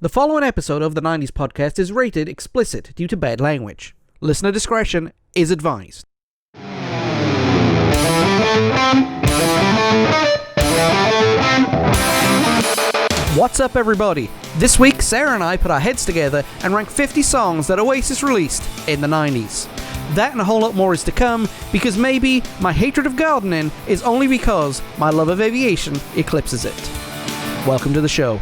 The following episode of the 90s podcast is rated explicit due to bad language. Listener discretion is advised. What's up, everybody? This week, Sarah and I put our heads together and ranked 50 songs that Oasis released in the 90s. That and a whole lot more is to come, because maybe my hatred of gardening is only because my love of aviation eclipses it. Welcome to the show.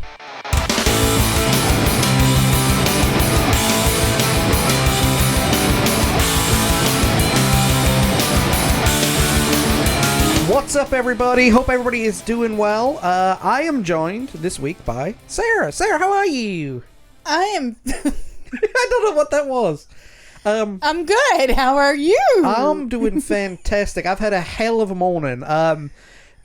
What's up, everybody? Hope everybody is doing well. I am joined this week by Sarah. Sarah, how are you? I am... I don't know what that was. I'm good. How are you? I'm doing fantastic. I've had a hell of a morning.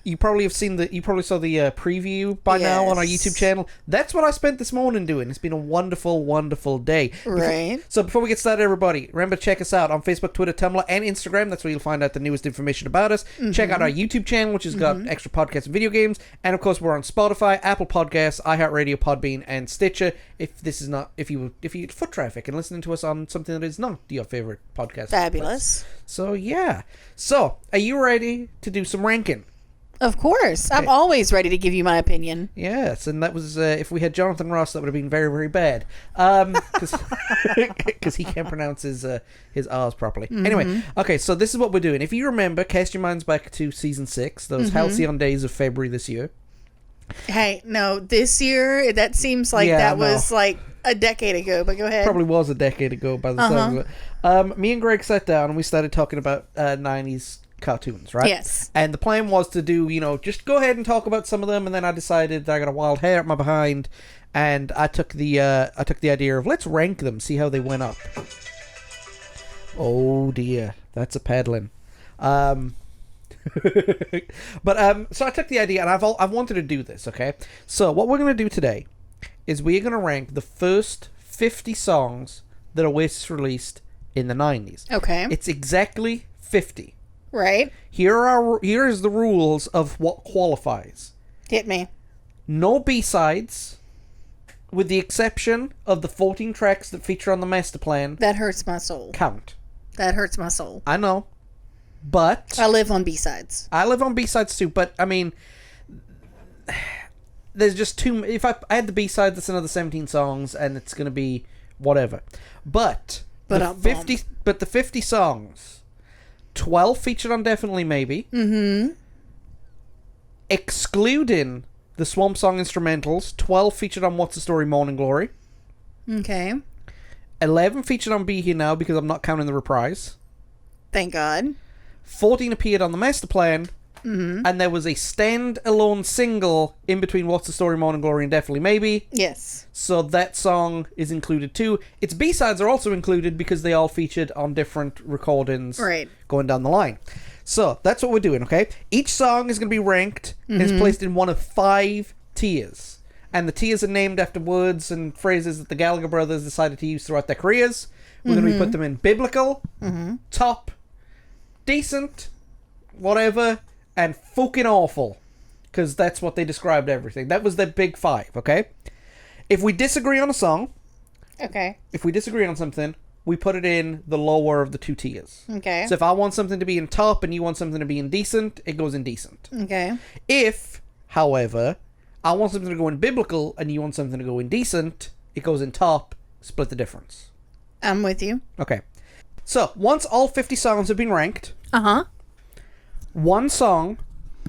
You probably saw the preview by now on our YouTube channel. That's what I spent this morning doing. It's been a wonderful, wonderful day. Right. So before we get started, everybody, remember to check us out on Facebook, Twitter, Tumblr, and Instagram. That's where you'll find out the newest information about us. Mm-hmm. Check out our YouTube channel, which has got extra podcasts and video games. And of course, we're on Spotify, Apple Podcasts, iHeartRadio, Podbean, and Stitcher. If you get foot traffic and listening to us on something that is not your favorite podcast. Fabulous. So yeah. So are you ready to do some ranking? Of course. Okay. I'm always ready to give you my opinion. Yes, and that was, if we had Jonathan Ross, that would have been very, very bad. Because he can't pronounce his R's properly. Mm-hmm. Anyway, okay, so this is what we're doing. If you remember, cast your minds back to Season 6, those halcyon days of February this year. Hey, no, this year, that seems like was like a decade ago, but go ahead. Probably was a decade ago by the sounds of it. Me and Greg sat down and we started talking about 90s cartoons, right? Yes. And the plan was to do, just go ahead and talk about some of them, and then I decided that I got a wild hair at my behind, and I took the idea of let's rank them, see how they went up. Oh dear, that's a paddling. But so I took the idea, and I've wanted to do this, okay? So what we're going to do today is we're going to rank the first 50 songs that Oasis released in the 90s. Okay. It's exactly 50. Right. Here's the rules of what qualifies. Hit me. No B-sides, with the exception of the 14 tracks that feature on the master plan. That hurts my soul. Count. That hurts my soul. I know. But I live on B-sides. I live on B-sides too, but I mean, there's just too... If I add the B-sides, that's another 17 songs, and it's going to be whatever. But the 50 songs... 12 featured on Definitely Maybe. Mm-hmm. Excluding the Swamp Song instrumentals, 12 featured on What's the Story, Morning Glory. Okay. 11 featured on Be Here Now, because I'm not counting the reprise. Thank God. 14 appeared on the Master Plan. Mm-hmm. And there was a stand-alone single in between What's the Story, Morning Glory, and Definitely Maybe. Yes. So that song is included too. Its B-sides are also included because they all featured on different recordings going down the line. So that's what we're doing, okay? Each song is going to be ranked and is placed in one of 5 tiers. And the tiers are named after words and phrases that the Gallagher brothers decided to use throughout their careers. We're going to put them in biblical, top, decent, whatever... and fucking awful, because that's what they described everything. That was their big 5, okay? If we disagree on a song, if we disagree on something, we put it in the lower of the 2 tiers. Okay. So if I want something to be in top and you want something to be in decent, it goes in decent. Okay. If, however, I want something to go in biblical and you want something to go in decent, it goes in top, split the difference. I'm with you. Okay. So, once all 50 songs have been ranked... one song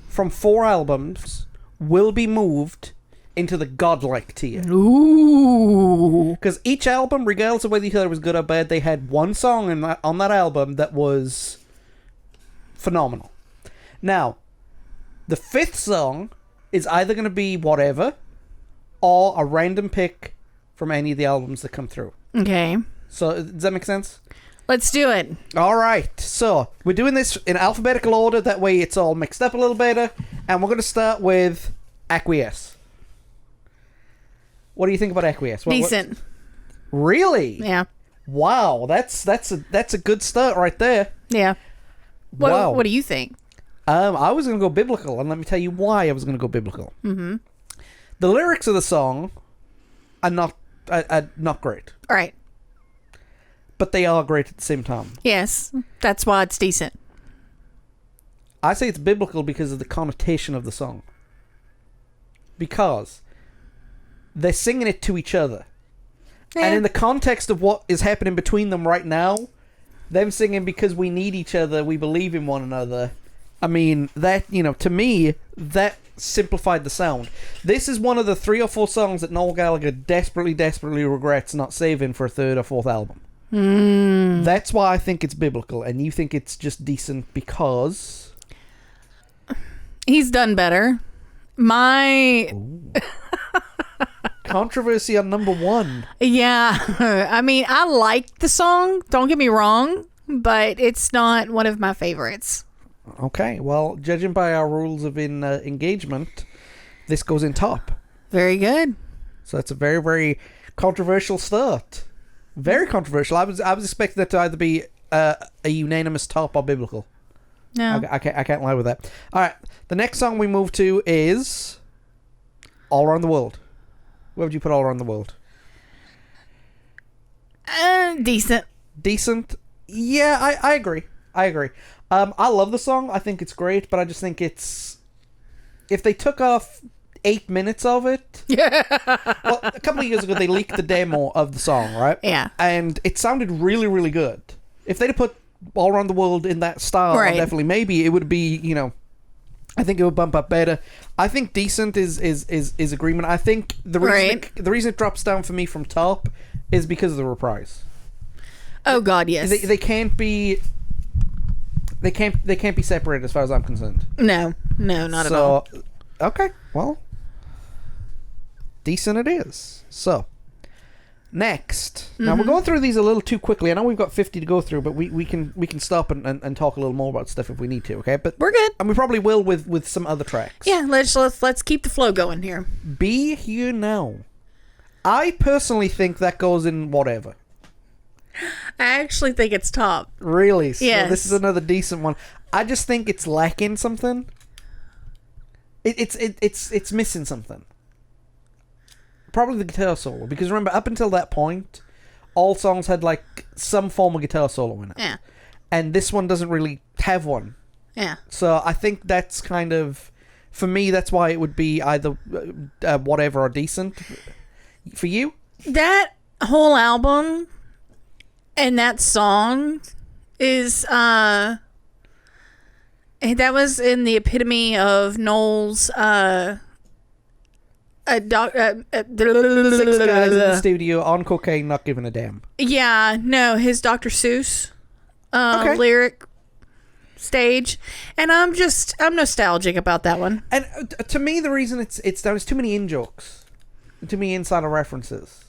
from 4 albums will be moved into the godlike tier. Ooh. Because each album, regardless of whether you thought it was good or bad, they had one song on that album that was phenomenal. Now, the 5th song is either going to be whatever or a random pick from any of the albums that come through. Okay. So, does that make sense? Let's do it. All right. So, we're doing this in alphabetical order. That way it's all mixed up a little better. And we're going to start with Acquiesce. What do you think about Acquiesce? Decent. Really? Yeah. Wow. That's a good start right there. Yeah. Wow. What do you think? I was going to go biblical, and let me tell you why I was going to go biblical. Mm-hmm. The lyrics of the song are not great. Right. But they are great at the same time. Yes, that's why it's decent. I say it's biblical because of the connotation of the song. Because they're singing it to each other. Yeah. And in the context of what is happening between them right now, them singing because we need each other, we believe in one another. I mean, that, to me, that simplified the sound. This is one of the 3 or 4 songs that Noel Gallagher desperately regrets not saving for a 3rd or 4th album. That's why I think it's biblical, and you think it's just decent because... He's done better. Controversy on number 1. Yeah. I mean, I like the song, don't get me wrong, but it's not one of my favorites. Okay, well, judging by our rules of engagement, this goes in top. Very good. So it's a very, very controversial start. Very controversial. I was expecting that to either be a unanimous top or biblical. No. I can't lie with that. All right, the next song we move to is All Around the World. Where would you put All Around the World? Decent. Decent? Yeah, I agree. I love the song. I think it's great, but I just think it's... If they took off 8 minutes of it... Yeah. Well, a couple of years ago, they leaked the demo of the song, right? Yeah. And it sounded really, really good. If they'd have put All Around the World in that style, right, definitely, maybe it would be, I think it would bump up better. I think decent is agreement. I think the reason it drops down for me from top is because of the reprise. Oh God, yes. They can't be... They can't be separated as far as I'm concerned. No, not at all. Okay, well, decent it is. So, next. Now, we're going through these a little too quickly. I know we've got 50 to go through, but we can stop and talk a little more about stuff if we need to, okay? But we're good. And we probably will with some other tracks. Yeah, let's keep the flow going here. Be Here Now. I personally think that goes in whatever. I actually think it's top. Really? So yes. This is another decent one. I just think it's lacking something. It's missing something. Probably the guitar solo, because remember, up until that point, all songs had like some form of guitar solo in it. Yeah. And this one doesn't really have one. Yeah. So I think that's kind of, for me, that's why it would be either whatever or decent. For you? That whole album and that song is that was in the epitome of Noel's 6 guys in the studio on cocaine, not giving a damn. Yeah, no, his Dr. Seuss lyric stage, and I'm nostalgic about that one. And to me, the reason it's there's too many in-jokes, too many insider references.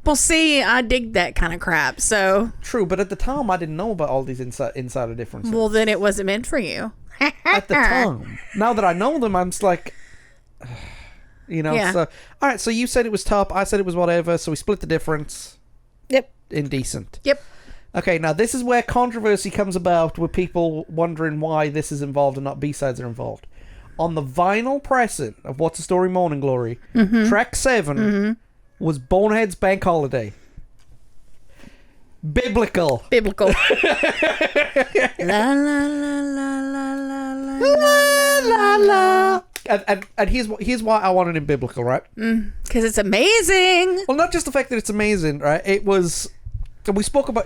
Well, see, I dig that kind of crap, so... True, but at the time, I didn't know about all these insider differences. Well, then it wasn't meant for you. At the time. Now that I know them, I'm just like... Yeah. So... Alright, so you said it was top, I said it was whatever, so we split the difference. Yep. Indecent. Yep. Okay, now this is where controversy comes about, with people wondering why this is involved and not B-sides are involved. On the vinyl pressing of What's the Story Morning Glory, track 7... was Bonehead's Bank Holiday. Biblical. La la la la la la la la la. And here's why I wanted it biblical, right? Because it's amazing. Well, not just the fact that it's amazing, right? It was... We spoke about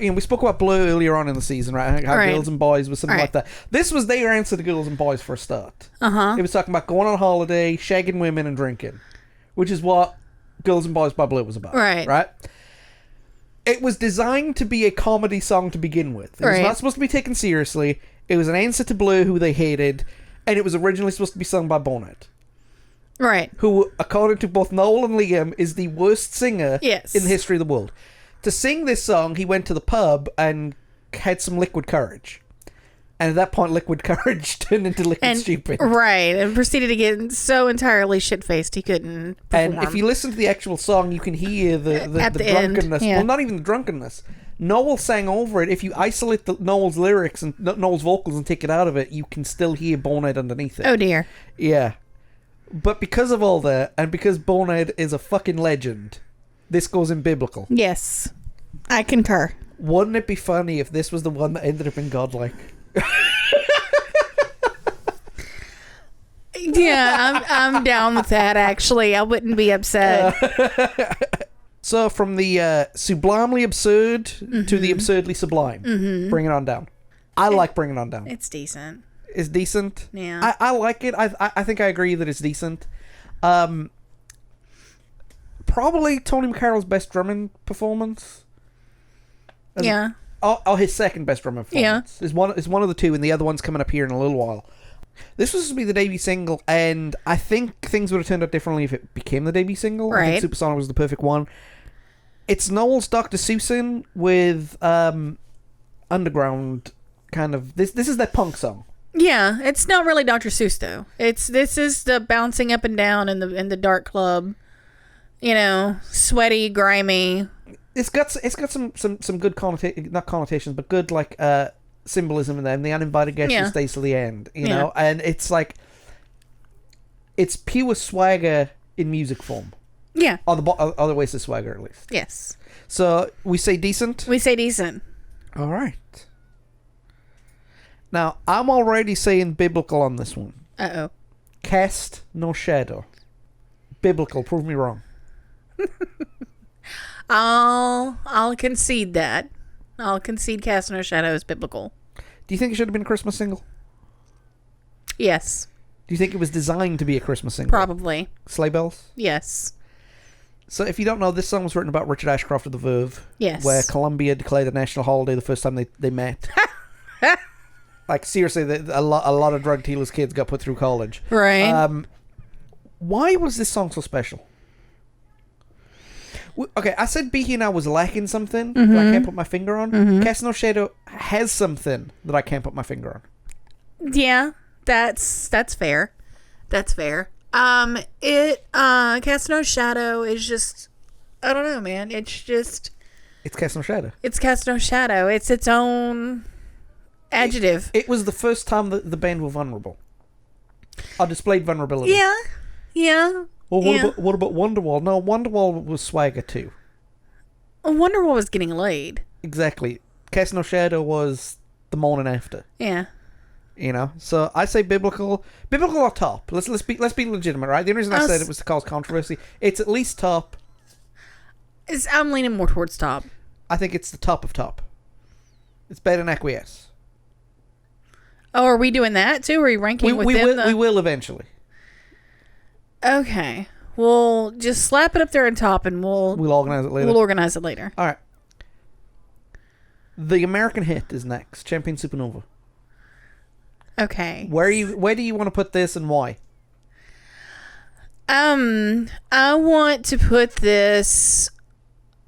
Blue earlier on in the season, right? How Girls and Boys was something like that. This was their answer to Girls and Boys for a start. It was talking about going on holiday, shagging women and drinking, which is what Girls and Boys by Blue was about. Right? It was designed to be a comedy song to begin with. It was not supposed to be taken seriously. It was an answer to Blue, who they hated, and it was originally supposed to be sung by Bonehead. Right. Who, according to both Noel and Liam, is the worst singer in the history of the world. To sing this song, he went to the pub and had some liquid courage. And at that point, liquid courage turned into liquid stupid. Right, and proceeded to get so entirely shit-faced he couldn't perform. And if you listen to the actual song, you can hear the drunkenness. Well, not even the drunkenness. Noel sang over it. If you isolate Noel's lyrics and Noel's vocals and take it out of it, you can still hear Bonehead underneath it. Oh, dear. Yeah. But because of all that, and because Bonehead is a fucking legend, this goes in biblical. Yes. I concur. Wouldn't it be funny if this was the one that ended up in godlike? Yeah, I'm down with that, actually. I wouldn't be upset. So from the sublimely absurd to the absurdly sublime. Bring it on down. I like Bring It On Down. It's decent. It's decent. Yeah. I like it. I think I agree that it's decent. Probably Tony McCarroll's best drumming performance. Yeah. His second best drumming performance. Yeah. Is one of the two, and the other one's coming up here in a little while. This was supposed to be the debut single, and I think things would have turned out differently if it became the debut single. Right. I think Supersonic was the perfect one. It's Noel's Dr. Seuss with underground kind of... This is that punk song. Yeah, it's not really Dr. Seuss, though. This is the bouncing up and down in the dark club. You know, sweaty, grimy. It's got some good not connotations, but good like symbolism in there. And the uninvited guest who stays till the end, you know. And it's like it's pure swagger in music form. Yeah. Other ways to swagger, at least. Yes. So we say decent. We say decent. All right. Now I'm already saying biblical on this one. Uh-oh. Cast no shadow. Biblical. Prove me wrong. I'll concede that. I'll concede Cast No Shadow is biblical. Do you think it should have been a Christmas single? Yes. Do you think it was designed to be a Christmas single? Probably. Sleigh Bells? Yes. So if you don't know, this song was written about Richard Ashcroft of the Verve. Yes. Where Columbia declared a national holiday the first time they met. Like, seriously, a lot of drug dealers' kids got put through college. Right. Why was this song so special? Okay, I said Be Here Now was lacking something that I can't put my finger on. Cast No Shadow has something that I can't put my finger on. Yeah, that's fair. That's fair. Cast No Shadow is just, I don't know, man. It's Cast No Shadow. It's Cast No Shadow. It's its own adjective. It was the first time that the band were vulnerable. Or displayed vulnerability. Yeah. Yeah. Well, what about Wonderwall? No, Wonderwall was swagger too. Wonderwall was getting laid. Exactly. Cast No Shadow was the morning after. Yeah. You know, so I say biblical or top. Let's be legitimate, right? The only reason I said it was to cause controversy. It's at least top. I'm leaning more towards top. I think it's the top of top. It's better than Acquiesce. Oh, are we doing that too? Are we ranking we will eventually. Okay. We'll just slap it up there on top and we'll organize it later. We'll organize it later. All right. The American hit is next. Champion Supernova. Okay. Where do you want to put this and why? I want to put this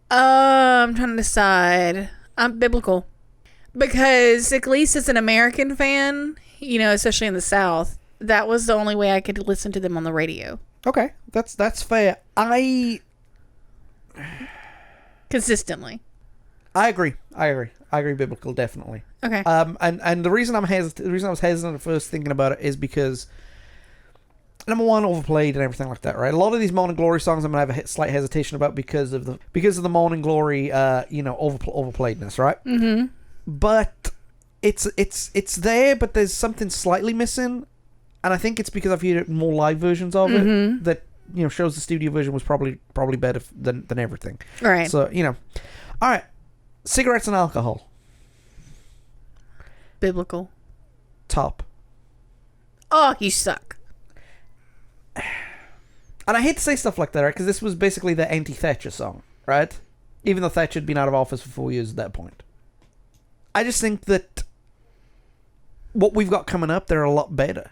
I'm trying to decide. Biblical. Because at least as an American fan, you know, especially in the South, that was the only way I could listen to them on the radio. Okay, that's fair. Consistently. I agree. Biblical, definitely. Okay. And the reason I was hesitant at first thinking about it is because number one, overplayed and everything like that, right? A lot of these Morning Glory songs I'm gonna have a slight hesitation about because of the Morning Glory, overplayedness, right? Mm-hmm. But it's there, but there's something slightly missing. And I think it's because I've heard more live versions of it that, you know, shows the studio version was probably better than everything. Right. So, you know. All right. Cigarettes and alcohol. Biblical. Top. Oh, you suck. And I hate to say stuff like that, right? Because this was basically the anti-Thatcher song, right? Even though Thatcher had been out of office for 4 years at that point. I just think that what we've got coming up, they're a lot better.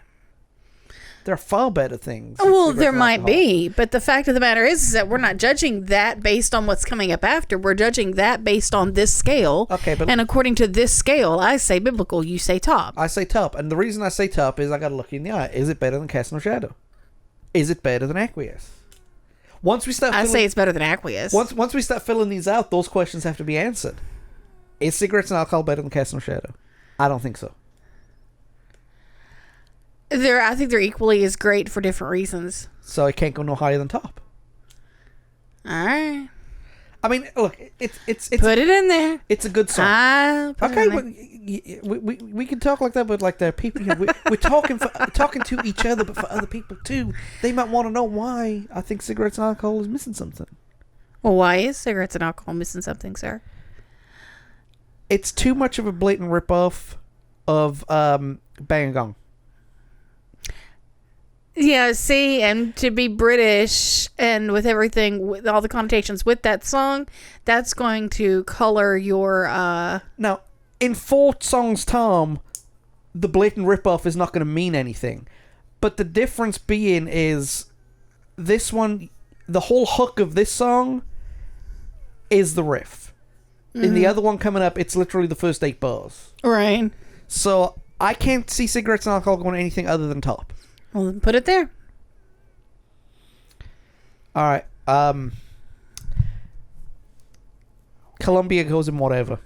There are far better things. Well, there might be, but the fact of the matter is that we're not judging that based on what's coming up after. We're judging that based on this scale. Okay, but... And according to this scale, I say biblical, you say top. I say top. And the reason I say top is I got to look you in the eye. Is it better than Cast No Shadow? Is it better than Acquiesce? I say it's better than Acquiesce. Once we start filling these out, those questions have to be answered. Is Cigarettes and Alcohol better than Cast No Shadow? I don't think so. I think they're equally as great for different reasons. So it can't go no higher than top. All right. I mean, look, it's put it in there. It's a good song. Okay, but we can talk like that, but like the people, we're talking to each other, but for other people too. They might want to know why I think cigarettes and alcohol is missing something. Well, why is cigarettes and alcohol missing something, sir? It's too much of a blatant ripoff of Bang Gong. Yeah, see, and to be British and with everything, with all the connotations with that song, that's going to color your... Now, in 4 songs' time, the blatant ripoff is not going to mean anything. But the difference being is, this one, the whole hook of this song is the riff. Mm-hmm. In the other one coming up, it's literally the first 8 bars. Right. So, I can't see cigarettes and alcohol going anything other than top. Well, then put it there. All right. Columbia goes in whatever.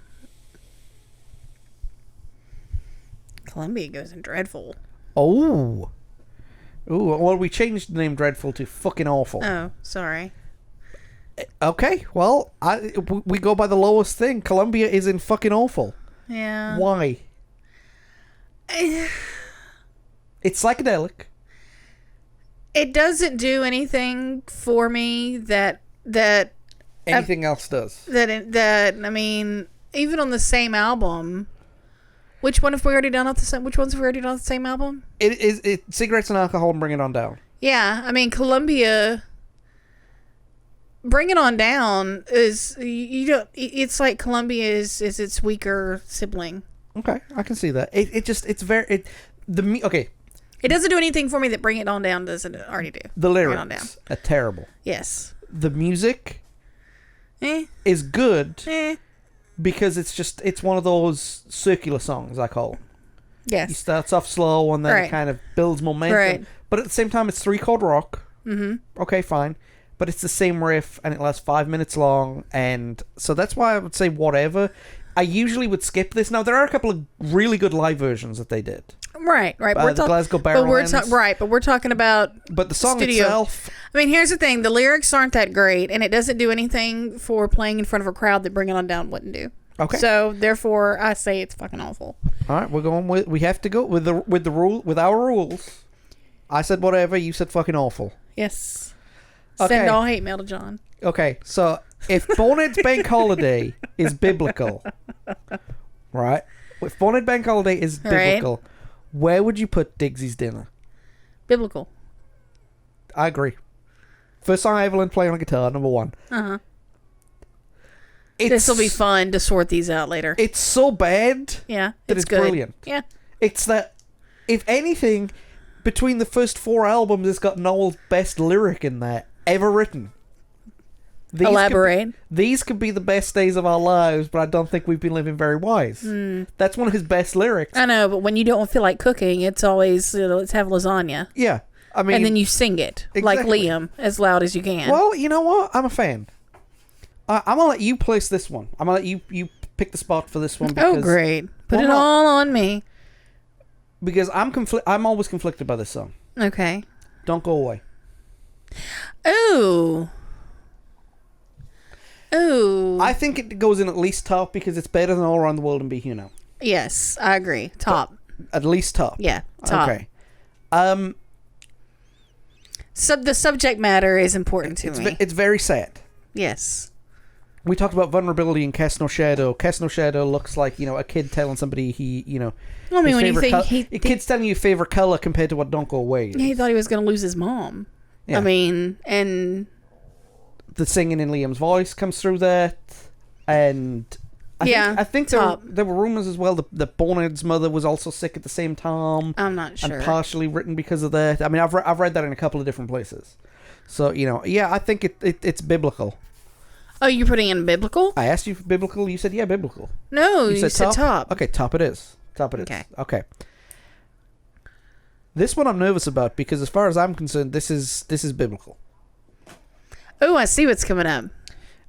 Columbia goes in dreadful. Oh. Ooh. Well, we changed the name dreadful to fucking awful. Oh, sorry. Okay. Well, we go by the lowest thing. Columbia is in fucking awful. Yeah. Why? It's psychedelic. It doesn't do anything for me that anything else does. That I mean, even on the same album, which ones have we already done on the same album? It cigarettes and alcohol and Bring It On Down. Yeah, I mean Columbia. Bring It On Down is it's like Columbia is its weaker sibling. Okay, I can see that. Okay. It doesn't do anything for me that Bring It On Down doesn't already do. The lyrics are terrible. Yes. The music is good because it's one of those circular songs, I call them. Yes. It starts off slow and then it kind of builds momentum. Right. But at the same time, it's 3-chord rock. Mm-hmm. Okay, fine. But it's the same riff and it lasts 5 minutes long. And so that's why I would say whatever. I usually would skip this. Now, there are a couple of really good live versions that they did. Right. The Glasgow Barrowlands. But we're talking about But the song studio. itself... I mean, here's the thing. The lyrics aren't that great, and it doesn't do anything for playing in front of a crowd that Bring It On Down wouldn't do. Okay. So, therefore, I say it's fucking awful. All right, we're going with... We have to go with our rules. I said whatever, you said fucking awful. Yes. Okay. Send all hate mail to John. Okay, so if Bonehead's Bank Holiday is biblical, right? If Bonehead Bank Holiday is biblical, where would you put Digsy's Dinner? Biblical. I agree. First song I ever learned playing on guitar, number 1. Uh-huh. This will be fun to sort these out later. It's so bad that it's good. Brilliant. Yeah. It's that, if anything, between the first 4 albums, it's got Noel's best lyric in there ever written. Elaborate. These could be the best days of our lives, but I don't think we've been living very wise. That's one of his best lyrics. I know, but when you don't feel like cooking, it's always, let's have lasagna. Yeah. I mean, and then you sing it like Liam as loud as you can. Well, you know what? I'm a fan. I'm going to let you place this one. I'm going to let you pick the spot for this one. Because, great. Put it all on me. Because I'm always conflicted by this song. Okay. Don't Go Away. Ooh. I think it goes in at least top because it's better than All Around the World and Be Here Now. Yes, I agree. Top. But at least top. Yeah, top. Okay. The subject matter is important to me. It's very sad. Yes. We talked about vulnerability in Cast No Shadow. Cast No Shadow looks like, a kid telling somebody I mean, when you think... a kid's telling you your favorite color compared to what Don't Go Away is. Yeah, he thought he was going to lose his mom. Yeah. I mean, and... The singing in Liam's voice comes through that. And... I think there were rumors as well that Bonehead's mother was also sick at the same time. I'm not sure. And partially written because of that. I mean, I've read that in a couple of different places. So, I think it's biblical. Oh, you're putting in biblical? I asked you for biblical. You said, yeah, biblical. No, you said top. Okay, top it is. Okay. This one I'm nervous about because as far as I'm concerned, this is biblical. Oh, I see what's coming up.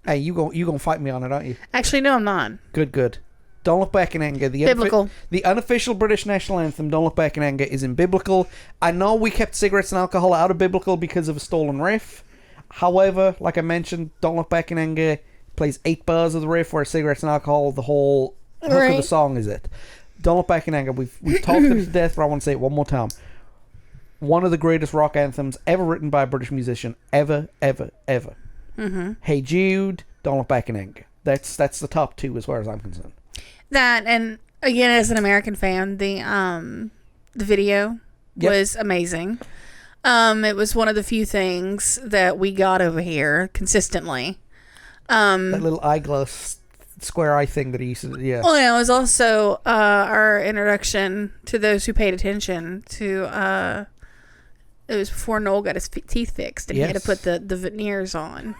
Hey, you gonna fight me on it, aren't you? Actually, no, I'm not. Good. Don't Look Back in Anger. Biblical. The unofficial British national anthem, Don't Look Back in Anger, is in Biblical. I know we kept Cigarettes and Alcohol out of Biblical because of a stolen riff. However, like I mentioned, Don't Look Back in Anger plays 8 bars of the riff, where Cigarettes and Alcohol, the whole hook of the song is it. Don't Look Back in Anger. We've talked it to death, but I want to say it one more time. One of the greatest rock anthems ever written by a British musician. Ever, ever, ever. Mm-hmm. Hey Jude, Don't Look Back in Anger. That's the top 2 as far as I'm concerned. That, and again, as an American fan, the video was amazing. It was one of the few things that we got over here consistently. That little eyeglass square eye thing that he used to, yeah. Well, yeah, it was also our introduction to those who paid attention to, it was before Noel got his teeth fixed and he had to put the veneers on.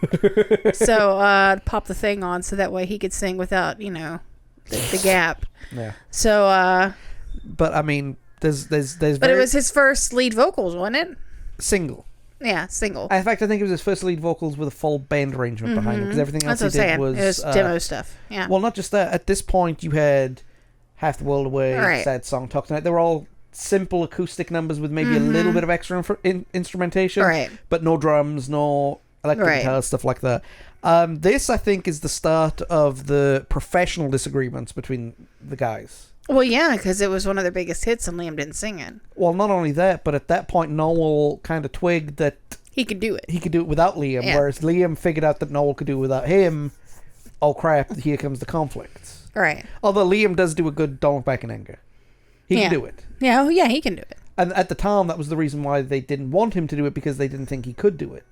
So, pop the thing on so that way he could sing without, the gap. Yeah. So, but I mean, there's but it was his first lead vocals, wasn't it? Single. Yeah, single. In fact, I think it was his first lead vocals with a full band arrangement behind him, because everything else he did was demo stuff. Yeah. Well, not just that. At this point, you had Half the World Away, Sad Song, Talk Tonight. They were all simple acoustic numbers with maybe a little bit of extra instrumentation, but no drums, no electric guitar, stuff like that. This, I think, is the start of the professional disagreements between the guys. Well, yeah, because it was one of their biggest hits and Liam didn't sing it. Well, not only that, but at that point, Noel kind of twigged that he could do it. He could do it without Liam, whereas Liam figured out that Noel could do it without him. Oh, crap, here comes the conflicts. Right. Although Liam does do a good Don't Look Back in Anger. He can do it. Yeah, oh, yeah, he can do it. And at the time, that was the reason why they didn't want him to do it, because they didn't think he could do it.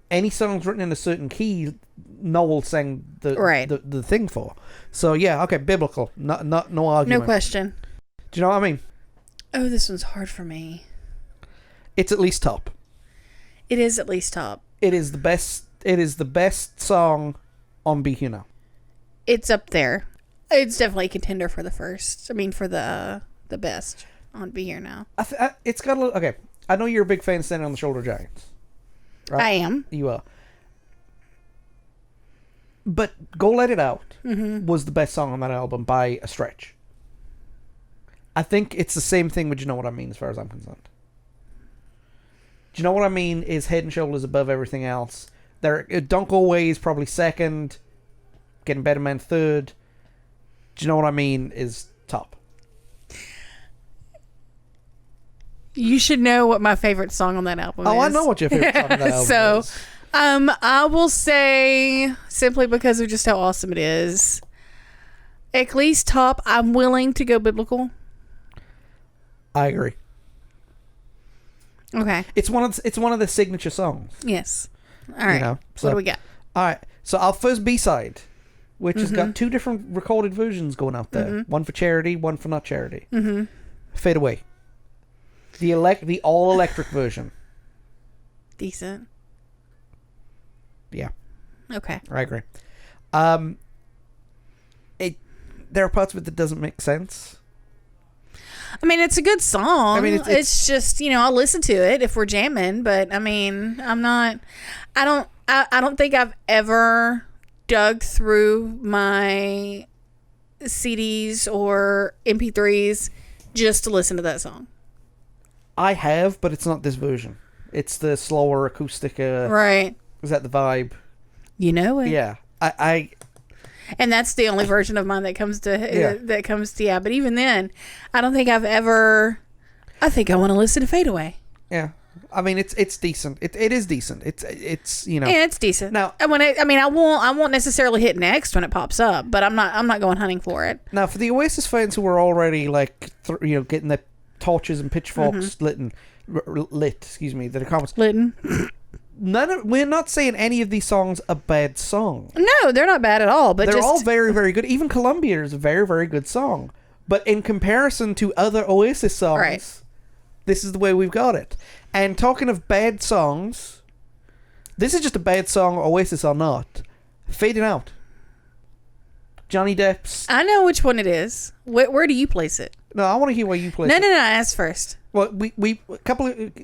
Any songs written in a certain key, Noel sang the thing for. So yeah, okay, Biblical, no argument. No question. Do you know what I mean? Oh, this one's hard for me. It's at least top. It is at least top. It is the best. It is the best song on Be Here Now. It's up there. It's definitely a contender for the first. I mean, for the best on Be Here Now. It's got a little. Okay, I know you're a big fan of Standing on the Shoulder of Giants. Right? I am. You are. But Go Let It Out was the best song on that album by a stretch. I think it's the same thing with You Know What I Mean as far as I'm concerned. Do you know what I mean is head and shoulders above everything else. Don't Go Away is probably second. Getting Better Man third. Do you know what I mean is top. You should know what my favorite song on that album is. Oh, I know what your favorite song on that album is. I will say, simply because of just how awesome it is, at least top, I'm willing to go Biblical. I agree. Okay. It's one of the signature songs. Yes. All right. So, what do we got? All right. So our first B-side, which has got 2 different recorded versions going out there. One for charity, one for not charity. Fade Away. The all-electric version. Decent. Yeah. Okay. I agree. There are parts of it that doesn't make sense. I mean, it's a good song. I mean, it's just, I'll listen to it if we're jamming, but I mean, I don't think I've ever dug through my CDs or MP3s just to listen to that song. I have, but it's not this version. It's the slower acoustic. Right. Is that the vibe? You know it. Yeah. And that's the only version of mine that comes to yeah. But even then, I don't think I've ever. I think I want to listen to Fade Away. Yeah. I mean, it's decent. It is decent. It's Yeah, it's decent. Now, I won't necessarily hit next when it pops up, but I'm not going hunting for it. Now, for the Oasis fans who are already getting their torches and pitchforks lit. Excuse me. That are comments. Litten. We're not saying any of these songs are bad songs. No, they're not bad at all. But they're all very, very good. Even Columbia is a very, very good song. But in comparison to other Oasis songs, this is the way we've got it. And talking of bad songs, this is just a bad song, Oasis or not. Fading Out. Johnny Depp's. I know which one it is. Where do you place it? No, I want to hear where you place it. No. Ask first. Well,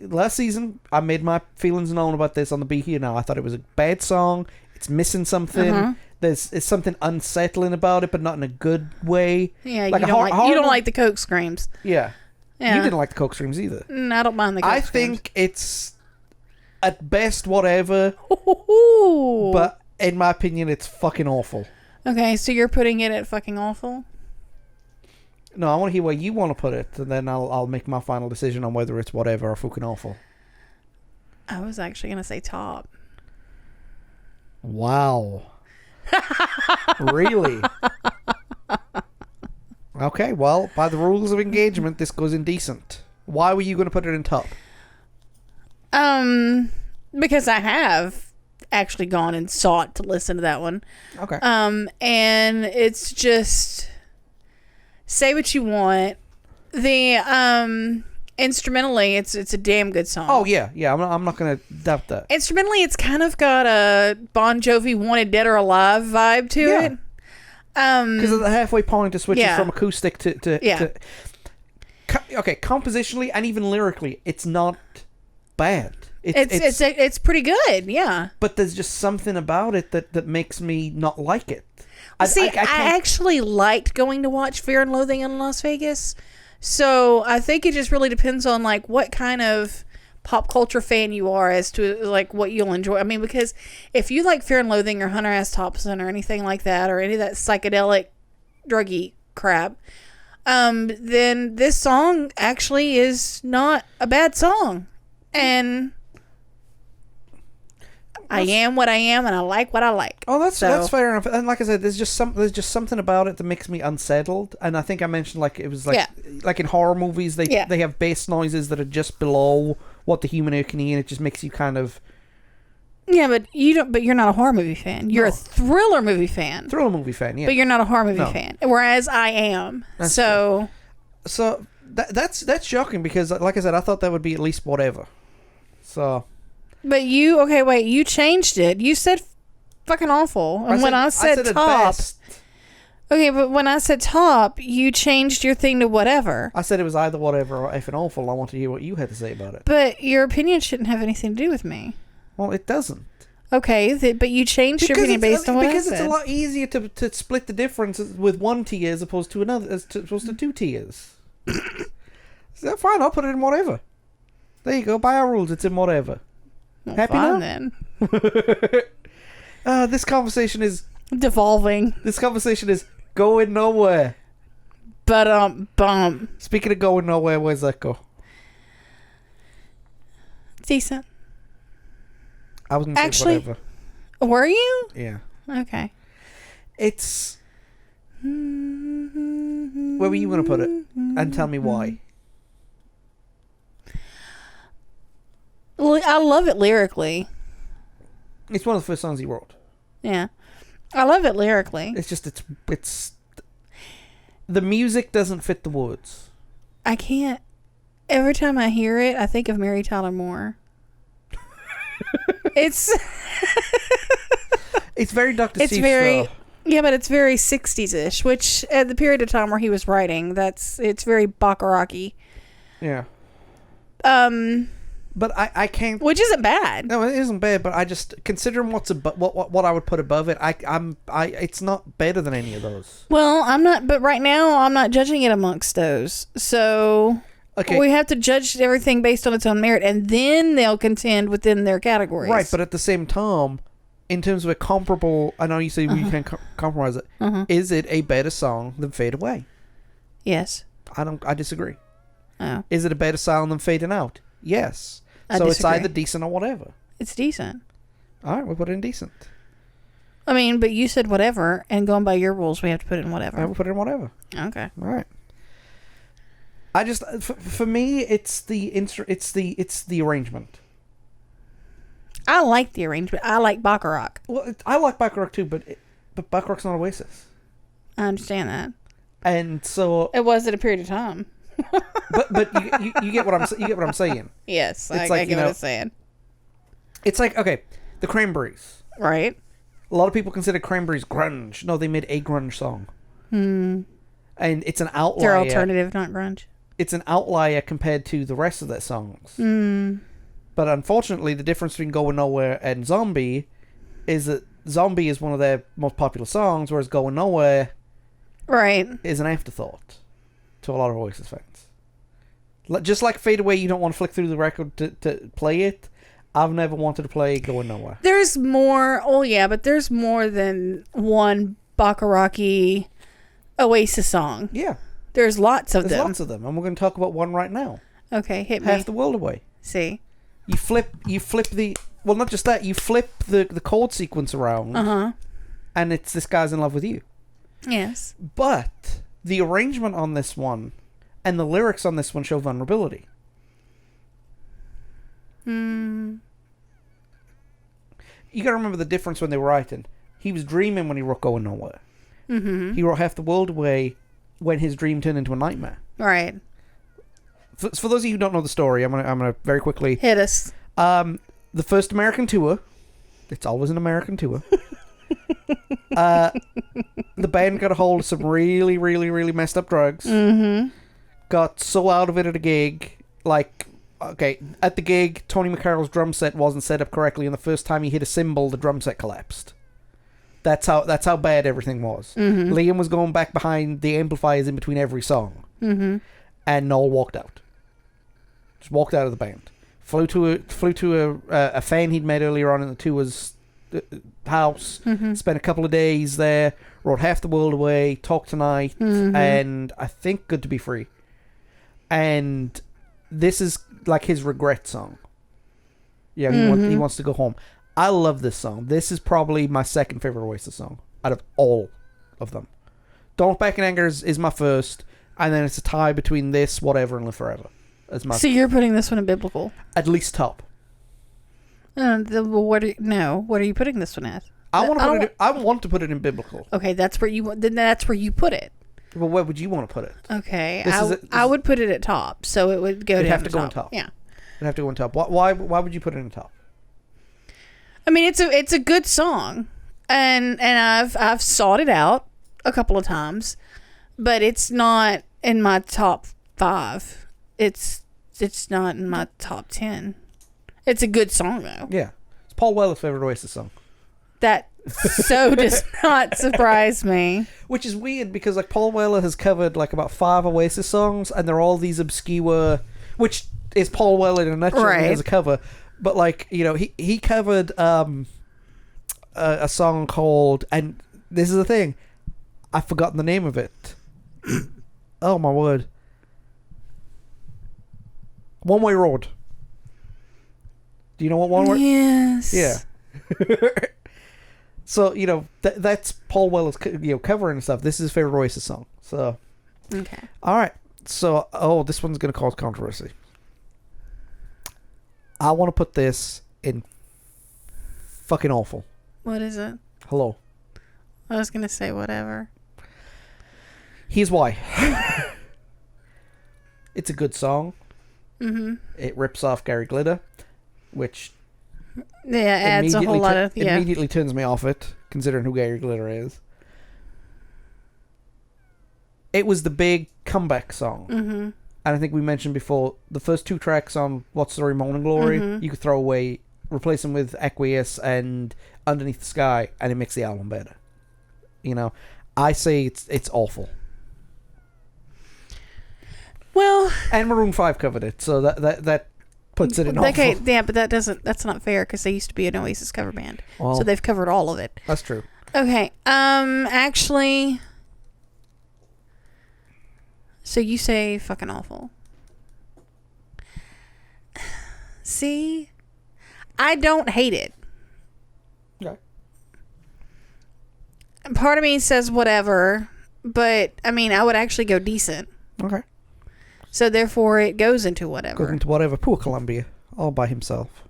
last season, I made my feelings known about this on the Be Here Now. I thought it was a bad song. It's missing something. there's something unsettling about it, but not in a good way. Yeah, like you don't like the coke screams. Yeah. You didn't like the coke screams either. I don't mind the coke screams. I think it's at best whatever, but in my opinion, it's fucking awful. Okay, so you're putting it at fucking awful? No, I want to hear where you want to put it, and then I'll make my final decision on whether it's whatever or fucking awful. I was actually going to say top. Wow. Really? Okay, well, by the rules of engagement, this goes indecent. Why were you going to put it in top? Because I have actually gone and sought to listen to that one. Okay. And it's just, say what you want. The instrumentally, it's a damn good song. Oh yeah. I'm not gonna doubt that. Instrumentally, it's kind of got a Bon Jovi "Wanted Dead or Alive" vibe to it. Because at the halfway point, it switches from acoustic to okay, compositionally and even lyrically, it's not bad. It's pretty good, yeah. But there's just something about it that makes me not like it. I actually liked going to watch Fear and Loathing in Las Vegas. So I think it just really depends on like what kind of pop culture fan you are as to like what you'll enjoy. I mean, because if you like Fear and Loathing or Hunter S. Thompson or anything like that, or any of that psychedelic druggy crap, then this song actually is not a bad song. And I am what I am, and I like what I like. Oh, that's fair enough. And like I said, there's just something about it that makes me unsettled. And I think I mentioned like it was like in horror movies, they have bass noises that are just below what the human ear can hear, and it just makes you kind of. Yeah, but you don't. But you're not a horror movie fan. You're a thriller movie fan. Thriller movie fan, yeah. But you're not a horror movie fan, whereas I am. That's true. So that's shocking because, like I said, I thought that would be at least whatever. So. But you changed it. You said fucking awful. And when I said top. Okay, but when I said top, you changed your thing to whatever. I said it was either whatever or effing awful. I want to hear what you had to say about it. But your opinion shouldn't have anything to do with me. Well, it doesn't. Okay, but you changed your opinion based on what I said. Because it's a lot easier to split the difference with one tier as opposed to another, as opposed to two tiers. So fine, I'll put it in whatever. There you go. By our rules, it's in whatever. Well, happy fine, now? Then. This conversation is devolving. This conversation is going nowhere. But bump. Speaking of going nowhere, where's that go? Decent. I was gonna say whatever. Were you? Yeah. Okay. It's. Where were you gonna put it? And tell me why. I love it lyrically. It's one of the first songs he wrote. Yeah. I love it lyrically. It's just, it's... The music doesn't fit the words. I can't... Every time I hear it, I think of Mary Tyler Moore. It's... It's very Dr. Steve very... Yeah, but it's very 60s-ish, which at the period of time where he was writing, it's very Bacharach-y. Yeah. But I can't... Which isn't bad. No, it isn't bad, but I just... Considering what I would put above it, it's not better than any of those. Well, I'm not... But right now, I'm not judging it amongst those. So... Okay. We have to judge everything based on its own merit, and then they'll contend within their categories. Right, but at the same time, in terms of a comparable... I know you say we can compromise it. Is it a better song than Fade Away? Yes. I disagree. Oh. Is it a better song than Fading Out? Yes. So it's either decent or whatever. It's decent. All right, we'll put it in decent. I mean, but you said whatever, and going by your rules, we have to put it in whatever. I will put it in whatever. Okay. All right. I just, for me, it's the arrangement. I like the arrangement. I like Bacharach. Well, I like Bacharach too, but Bacharach's not Oasis. I understand that. And so it was at a period of time. but you get what I'm saying. Yes, I get what I'm saying. It's like, okay, the Cranberries. Right. A lot of people consider Cranberries grunge. No, they made a grunge song. And it's an outlier. They're alternative, not grunge. It's an outlier compared to the rest of their songs. But unfortunately, the difference between Going Nowhere and Zombie is that Zombie is one of their most popular songs, whereas Going Nowhere is an afterthought to a lot of Oasis fans. Just like Fade Away, you don't want to flick through the record to play it. I've never wanted to play Going Nowhere. There's more. Oh yeah, but there's more than one Bacaraki Oasis song. Yeah, there's lots of them. There's lots of them, and we're going to talk about one right now. Okay, hit me. Half the World Away. See, you flip the. Well, not just that. You flip the chord sequence around, and it's This Guy's in Love with You. Yes, but the arrangement on this one and the lyrics on this one show vulnerability. You gotta remember the difference when they were writing. He was dreaming when he wrote Going Nowhere. He wrote Half the World Away when his dream turned into a nightmare. Right. For those of you who don't know the story, I'm gonna very quickly hit us. The first American tour. It's always an American tour. The band got a hold of some really, really, really messed up drugs. Got so out of it at a gig, at the gig, Tony McCarroll's drum set wasn't set up correctly, and the first time he hit a cymbal, the drum set collapsed. That's how bad everything was. Liam was going back behind the amplifiers in between every song, and Noel walked out. Just walked out of the band. Flew to a fan he'd met earlier on in the tour's house. Spent a couple of days there. Wrote Half the World Away, Talk Tonight, and I think Good to Be Free. And this is like his regret song. Yeah, he wants to go home. I love this song. This is probably my second favorite Oasis song out of all of them. Don't Look Back in Anger is my first, and then it's a tie between this, Whatever, and Live Forever. So you're putting this one in biblical? At least top. What are you putting this one at? I want to put it in biblical. Okay, that's where you put it. Well, where would you want to put it? Okay, I would put it at top, so it would go down. It'd have to go on top. Yeah, it'd have to go on top. Why would you put it in top? I mean, it's a good song, and I've sought it out a couple of times, but it's not in my top 5. It's not in my top 10. It's a good song though. Yeah, it's Paul Weller's favorite Oasis song. That so does not surprise me. Which is weird because like Paul Weller has covered like about 5 Oasis songs, and they're all these obscure, which is Paul Weller in a nutshell as a cover. But like, you know, he covered a song called, and this is the thing, I've forgotten the name of it. Oh my word. One Way Road. Do you know what One Way? Yes. Yeah. So, you know, that's Paul Weller's covering and stuff. This is his favorite Oasis song. So, okay. All right. So, this one's going to cause controversy. I want to put this in fucking awful. What is it? Hello. I was going to say whatever. Here's why. It's a good song. It rips off Gary Glitter, which adds a whole lot of immediately turns me off it, considering who Gary Glitter is. It was the big comeback song, and I think we mentioned before the first 2 tracks on What's the Story, Morning Glory. You could throw away, replace them with Acquiesce and Underneath the Sky, and it makes the album better. You know, I say it's awful. Well, and Maroon 5 covered it, so that puts it in awful. Okay, yeah, but that's not fair because they used to be an Oasis cover band, so they've covered all of it. That's true. Okay, actually, so you say fucking awful. See, I don't hate it. Okay. Part of me says whatever, but I mean, I would actually go decent. Okay. So therefore, it goes into whatever. Goes into whatever. Poor Columbia, all by himself.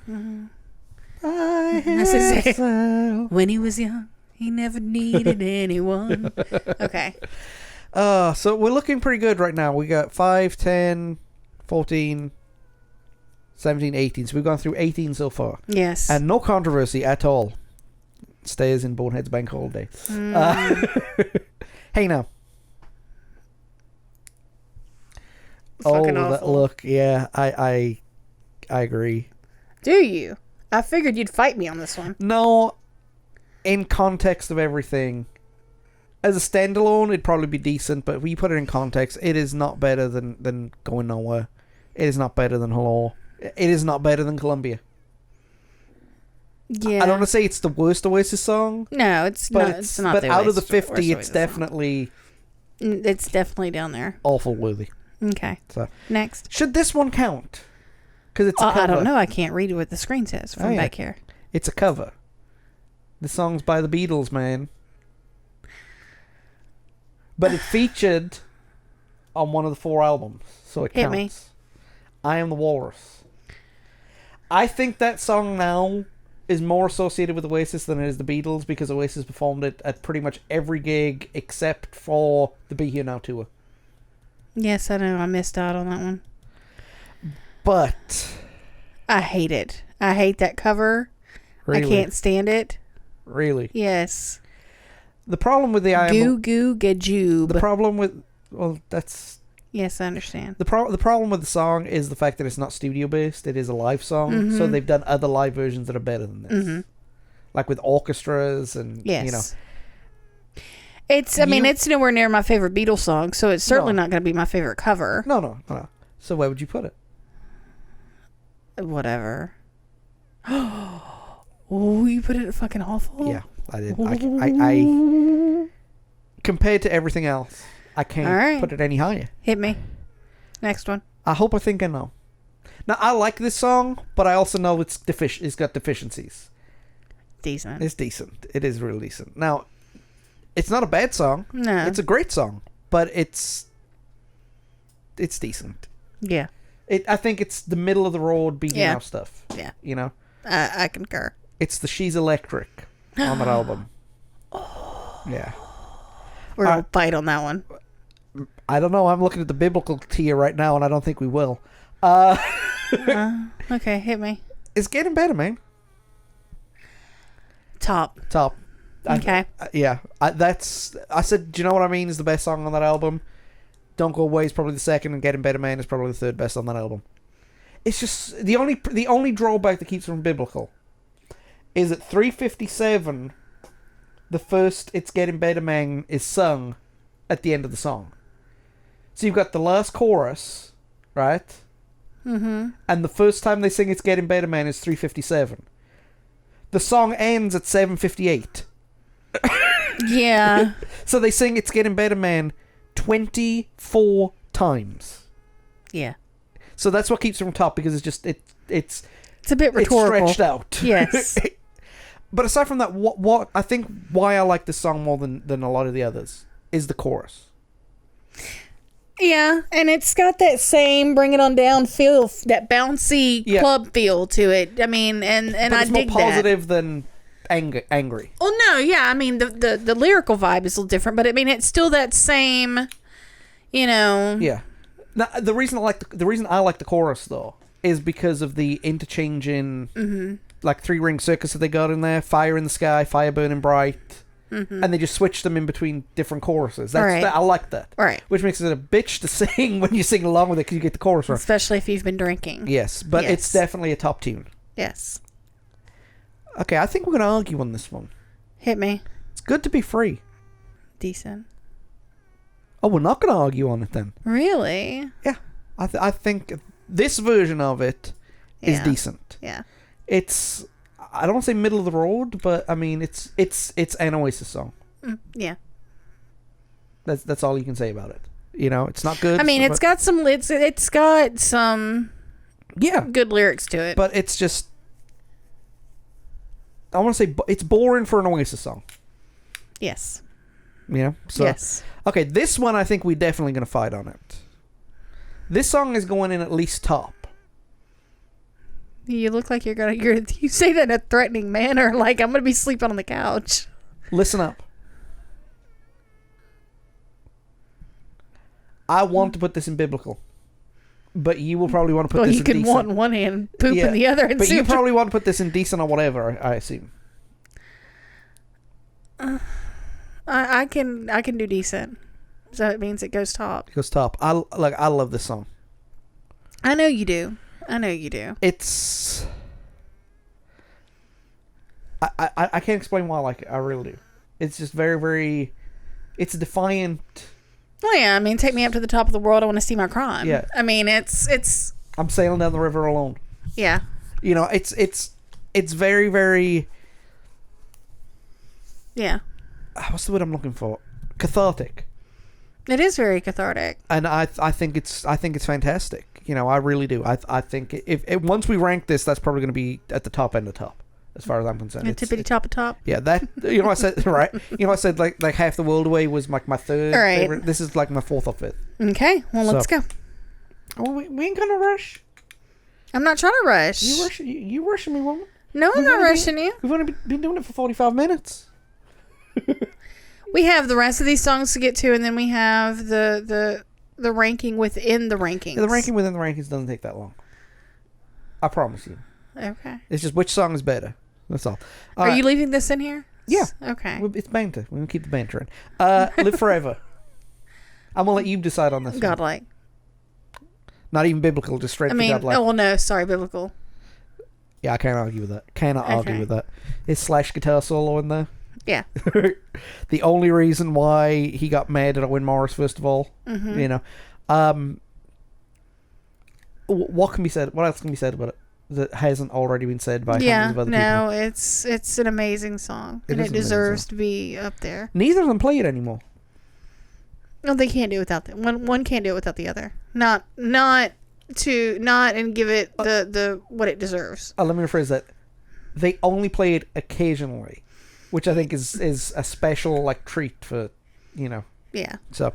When he was young, he never needed anyone. Okay. So we're looking pretty good right now. We got 5, 10, 14, 17, 18. So we've gone through 18 so far. Yes. And no controversy at all. Stays in Bonehead's Bank Holiday. Hey now. Fucking awful. That look, yeah, I agree. Do you? I figured you'd fight me on this one. No, in context of everything, as a standalone, it'd probably be decent, but when you put it in context, it is not better than Going Nowhere. It is not better than Hello. It is not better than Columbia. Yeah. I don't want to say it's the worst Oasis song. No, it's not. It's not. But the out of the worst 50, it's Oasis definitely... song. It's definitely down there. Awful worthy. Okay. So, next. should this one count? Because it's a cover. I don't know. I can't read what the screen says from back here. It's a cover. The song's by the Beatles, man. But it featured on one of the 4 albums, so it counts. Hit me. I Am the Walrus. I think that song now is more associated with Oasis than it is the Beatles, because Oasis performed it at pretty much every gig except for the Be Here Now tour. Yes, I know. I missed out on that one. But I hate it. I hate that cover. Really? I can't stand it. Really? Yes. The problem with the Goo Goo Gajoob. The problem with... Well, that's... Yes, I understand. The problem with the song is the fact that it's not studio-based. It is a live song. Mm-hmm. So they've done other live versions that are better than this. Mm-hmm. Like with orchestras and, you know... It's nowhere near my favorite Beatles song, so it's certainly not going to be my favorite cover. No. So where would you put it? Whatever. Oh, you put it fucking awful? Yeah, I did. I compared to everything else, I can't put it any higher. Hit me. Next one. I hope I think I know. Now, I like this song, but I also know it's got deficiencies. Decent. It's decent. It is real decent. Now, it's not a bad song. No. It's a great song, but it's decent. Yeah. I think it's the middle of the road Be Here Now stuff. Yeah. You know? I concur. It's the She's Electric on that album. Yeah. We're going to fight on that one. I don't know. I'm looking at the biblical tier right now, and I don't think we will. Okay, hit me. It's getting better, man. Top. Okay. I said, do you know what I mean is the best song on that album? Don't Go Away is probably the second, and Getting Better Man is probably the third best on that album. It's just the only drawback that keeps it from biblical is at 3:57, the first It's Getting Better Man is sung at the end of the song. So you've got the last chorus, right? Mm-hmm. And the first time they sing It's Getting Better Man is 3:57. The song ends at 7:58. Yeah. So they sing It's Getting Better Man 24 times. Yeah. So that's what keeps it from top, because it's just it's a bit rhetorical. It's stretched out. Yes. But aside from that, what I think why I like this song more than a lot of the others is the chorus. Yeah, and it's got that same Bring It On Down feel, that bouncy club feel to it. I mean, and I dig that. It's more positive than angry. Well, no, yeah. I mean, the lyrical vibe is a little different, but I mean, it's still that same, you know. Yeah. Now, the reason I like the chorus though is because of the interchanging, like 3-ring circus that they got in there. Fire in the Sky, Fire Burning Bright. Mm-hmm. And they just switch them in between different choruses. I like that. Right. Which makes it a bitch to sing when you sing along with it, because you get the chorus wrong. Especially if you've been drinking. Yes, but it's definitely a top tune. Yes. Okay, I think we're going to argue on this one. Hit me. It's good to be free. Decent. Oh, we're not going to argue on it then. Really? Yeah. I think this version of it is decent. Yeah. It's... I don't want to say middle of the road, but I mean it's an Oasis song. Yeah. That's all you can say about it. You know, it's not good. I mean, it's got some good lyrics to it. But it's just, I want to say it's boring for an Oasis song. Yes. You know? So, yes. Okay, this one I think we're definitely going to fight on it. This song is going in at least top. You look like you say that in a threatening manner, like I'm gonna be sleeping on the couch. Listen up. I want to put this in biblical, but you will probably want to put this in decent. You can want in one hand, poop in the other, and but you probably want to put this in decent or whatever. I assume. I can do decent, so it means it goes top. It goes top. I love this song. I know you do. It's... I can't explain why I like it. I really do. It's just very, very... It's defiant. Oh, yeah. I mean, take me up to the top of the world. I want to see my crime. Yeah. I mean, it's... I'm sailing down the river alone. Yeah. You know, it's very, very... Yeah. What's the word I'm looking for? Cathartic. It is very cathartic. And I think it's fantastic. You know, I really do. I think if once we rank this, that's probably going to be at the top end of top, as far as I'm concerned. The tippity top of top. Yeah, that I said right. I said like Half the World Away was like my third favorite. This is like my fourth or fifth. Okay, well let's go. Oh, we ain't gonna rush. I'm not trying to rush. You rushing me, woman? No, I'm not rushing you. We've only been doing it for 45 minutes. We have the rest of these songs to get to, and then we have the ranking within the rankings. Yeah, the ranking within the rankings doesn't take that long. I promise you. Okay. It's just which song is better. That's all. Are you leaving this in here? Yeah. Okay. It's banter. We're going to keep the banter in. Live Forever. I'm going to let you decide on this Godlike. one. Not even biblical, just straight for Godlike. Oh, well, no. Sorry, biblical. Yeah, I can't argue with that. Cannot argue with that. Is Slash guitar solo in there? Yeah. The only reason why he got mad at Owen Morris, first of all. Mm-hmm. You know. What can be said? What else can be said about it that hasn't already been said by hundreds of other people? No, it's an amazing song, and it deserves to be up there. Neither of them play it anymore. No, they can't do it without the one can't do it without the other. Not and give it the what it deserves. Let me rephrase that. They only play it occasionally, which I think is a special like treat for, you know. Yeah. So,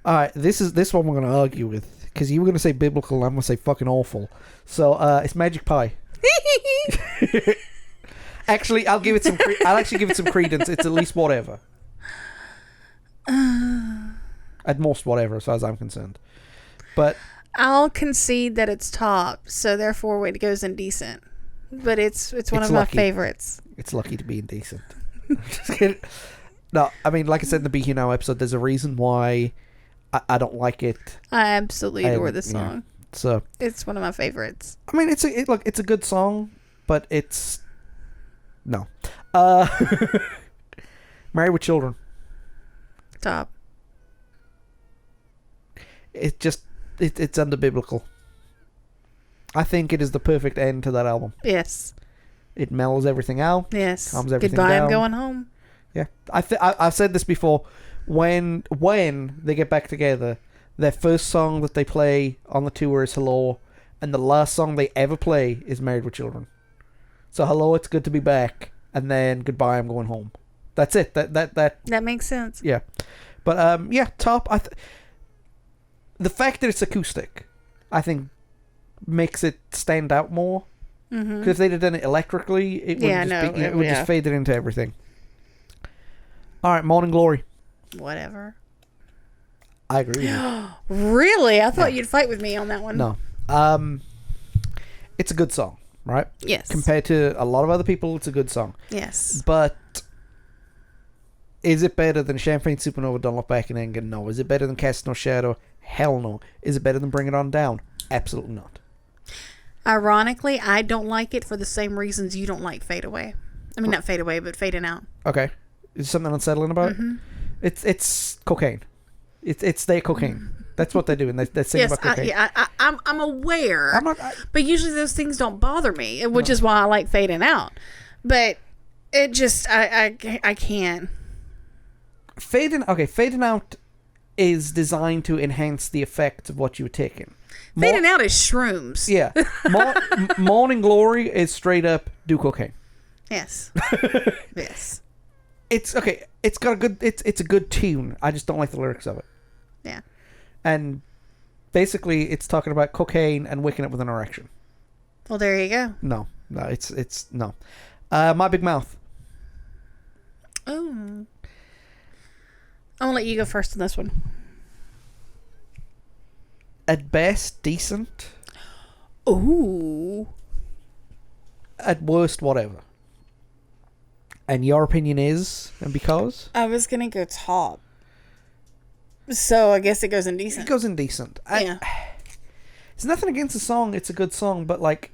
all right, this one we're gonna argue with. Because you were going to say biblical, and I'm going to say fucking awful. So, it's Magic Pie. Actually, I'll give it some. I'll actually give it some credence. It's at least whatever. At most, whatever, as far as I'm concerned. But I'll concede that it's top, so therefore it goes indecent. But it's one of my favorites. It's lucky to be indecent. Just kidding. No, I mean, like I said in the Be Here Now episode, there's a reason why I don't like it. I absolutely adore this song. Yeah. So it's one of my favorites. I mean, it's a good song, but it's no. Married with Children. Top. It's under biblical. I think it is the perfect end to that album. Yes. It mellows everything out. Yes. Calms everything Goodbye, down. I'm going home. Yeah. I've said this before. When they get back together, their first song that they play on the tour is Hello, and the last song they ever play is Married with Children. So Hello, it's good to be back, and then Goodbye, I'm going home. That's it. That makes sense. Yeah. But yeah, top. The fact that it's acoustic, I think, makes it stand out more. Because if they'd have done it electrically, it would just fade it into everything. All right, Morning Glory. Whatever. I agree with you. Really? I thought you'd fight with me on that one. No. It's a good song, right? Yes. Compared to a lot of other people, it's a good song. Yes. But is it better than Champagne Supernova, Don't Look Back in Anger? No. Is it better than Cast No Shadow? Hell no. Is it better than Bring It On Down? Absolutely not. Ironically, I don't like it for the same reasons you don't like Fade Away. I mean, not Fade Away, but Fading Out. Okay. Is something unsettling about it? It's cocaine. It's their cocaine. That's what they're doing. They sing about cocaine. I'm aware. But usually those things don't bother me, which is why I like Fading Out. But it just I can't. Fading Out is designed to enhance the effect of what you were taking. Fading Out is shrooms. Yeah. Morning Glory is straight up do cocaine. Yes. Yes. It's okay. It's got a good. It's a good tune. I just don't like the lyrics of it. Yeah. And basically, it's talking about cocaine and waking up with an erection. Well, there you go. No, it's no. My Big Mouth. Oh. I'm gonna let you go first on this one. At best, decent. Ooh. At worst, whatever. And your opinion is, and because? I was going to go top. So I guess it goes indecent. It goes indecent. Yeah. It's nothing against the song. It's a good song, but like...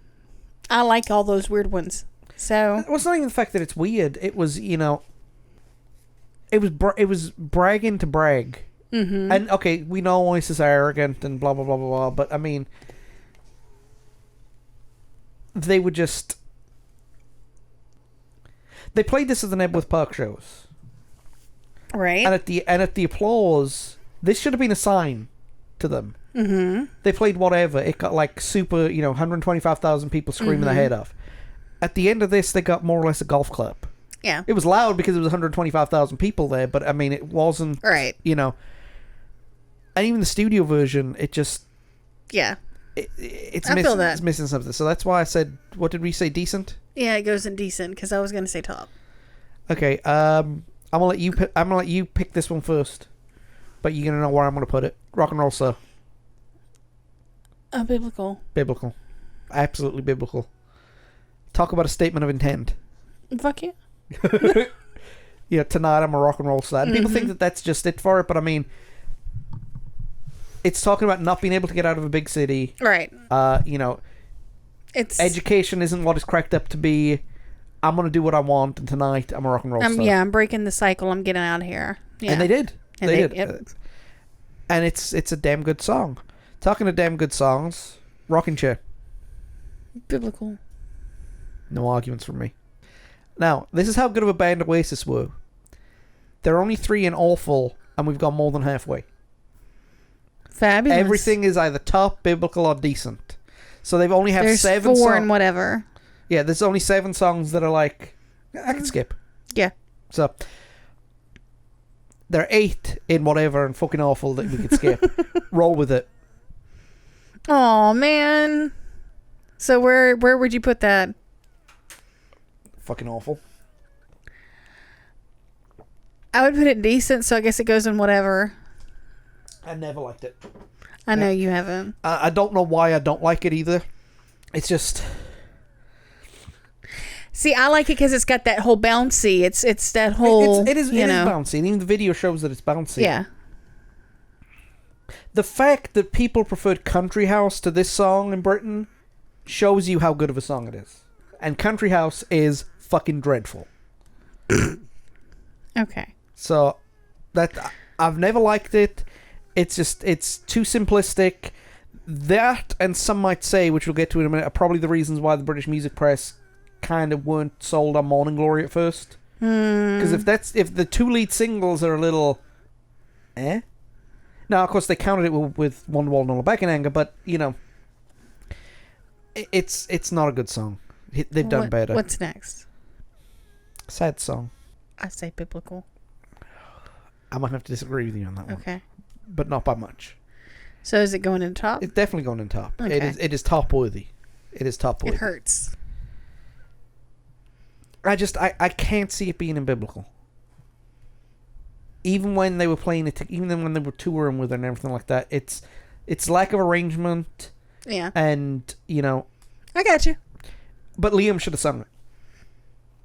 I like all those weird ones. So well, it's not even the fact that it's weird. It was, you know, it was bragging to brag. Mm-hmm. And okay, we know Oasis are arrogant and blah blah blah blah blah, but I mean, they would just. They played this at the Nebworth Park shows, right? And at the applause, this should have been a sign to them. Mm-hmm. They played whatever. It got like super, you know, 125,000 people screaming their head off. At the end of this, they got more or less a golf clap. Yeah. It was loud because it was 125,000 people there, but I mean, it wasn't, right. You know. And even the studio version, it just. Yeah. It's missing something. So that's why I said, what did we say, decent? Yeah, it goes in decent because I was going to say top. Okay, I'm gonna let you pick this one first, but you're gonna know where I'm gonna put it. Rock and roll, sir. Biblical. Biblical, absolutely biblical. Talk about a statement of intent. Fuck you. Yeah, tonight I'm a rock and roll star. And people think that that's just it for it, but I mean, it's talking about not being able to get out of a big city. Right. You know, it's education isn't what it's cracked up to be. I'm gonna do what I want, and tonight I'm a rock and roll star. Yeah, I'm breaking the cycle. I'm getting out of here. Yeah. And they did. And they did. Yep. And it's a damn good song. Talking to damn good songs, Rocking Chair. Biblical. No arguments from me. Now, this is how good of a band Oasis were. They're only 3 in awful, and we've gone more than halfway. Fabulous. Everything is either top, biblical, or decent. So they've only have there's 7 4 songs. and whatever. Yeah, there's only 7 songs that are like, I can skip. Yeah. So, there are 8 in whatever and fucking awful that we could skip. Roll with it. Oh man. So where would you put that? Fucking awful. I would put it decent, so I guess it goes in whatever. I never liked it. I know you haven't. I don't know why I don't like it either. It's just... See, I like it because it's got that whole bouncy. It's that whole... It is bouncy, and even the video shows that it's bouncy. Yeah. The fact that people preferred Country House to this song in Britain shows you how good of a song it is. And Country House is fucking dreadful. Okay. So, that I've never liked it. It's just, it's too simplistic. That, and some might say, which we'll get to in a minute, are probably the reasons why the British music press kind of weren't sold on Morning Glory at first. Because if the 2 lead singles are a little... Now, of course, they counted it with Wonderwall and All Back in Anger, but, you know, it's not a good song. They've done better. What's next? Sad song. I say biblical. I might have to disagree with you on that one. Okay. But not by much. So is it going in top? It's definitely going in top. Okay. It is top worthy. It is top worthy. It hurts. I can't see it being in biblical. Even when they were playing it, even when they were touring with it and everything like that, it's lack of arrangement. Yeah. And, you know... I got you. But Liam should have sung it.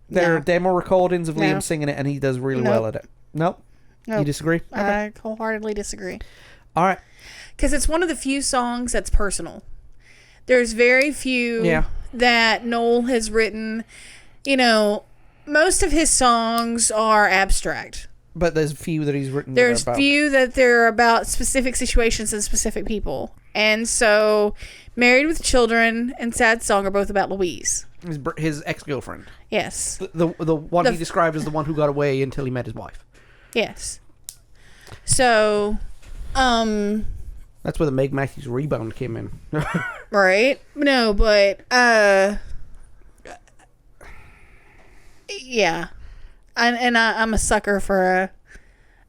There are demo recordings of Liam singing it, and he does really well at it. Nope. You disagree? Okay. I wholeheartedly disagree. All right. Because it's one of the few songs that's personal. There's very few that Noel has written. You know, most of his songs are abstract. But there's a few that he's written. There's few that they're about specific situations and specific people. And so, Married with Children and Sad Song are both about Louise. His ex-girlfriend. Yes. The one he described as the one who got away until he met his wife. Yes. So, that's where the Meg Matthews rebound came in. Right? No, but, yeah. I'm a sucker for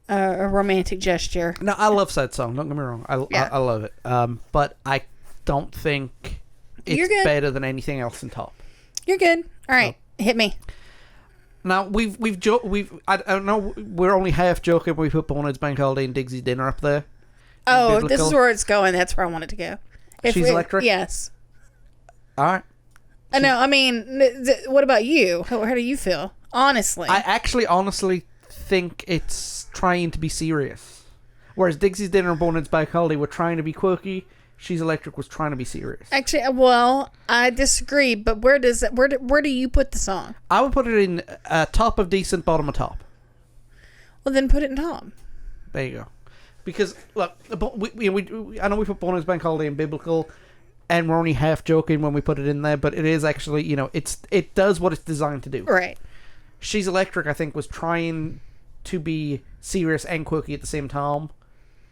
a romantic gesture. No, I love Sad Song. Don't get me wrong. I love it. But I don't think it's better than anything else in top. You're good. All right, hit me. Now I don't know. We're only half joking. We put Boneless Bank Holiday and Digsy's Dinner up there. Oh, if this is where it's going, that's where I want it to go. She's electric. Yes. All right. No, I mean, what about you? How do you feel? Honestly, I actually honestly think it's trying to be serious. Whereas Digsy's Dinner and Boneless Bank Holiday were trying to be quirky. She's Electric was trying to be serious. Actually, well, I disagree. But where do you put the song? I would put it in top of decent, bottom of top. Well, then put it in top. There you go. Because look, I know we put Bonus Bank Holiday in biblical, and we're only half joking when we put it in there, but it is actually, it does what it's designed to do. Right. She's Electric, I think, was trying to be serious and quirky at the same time,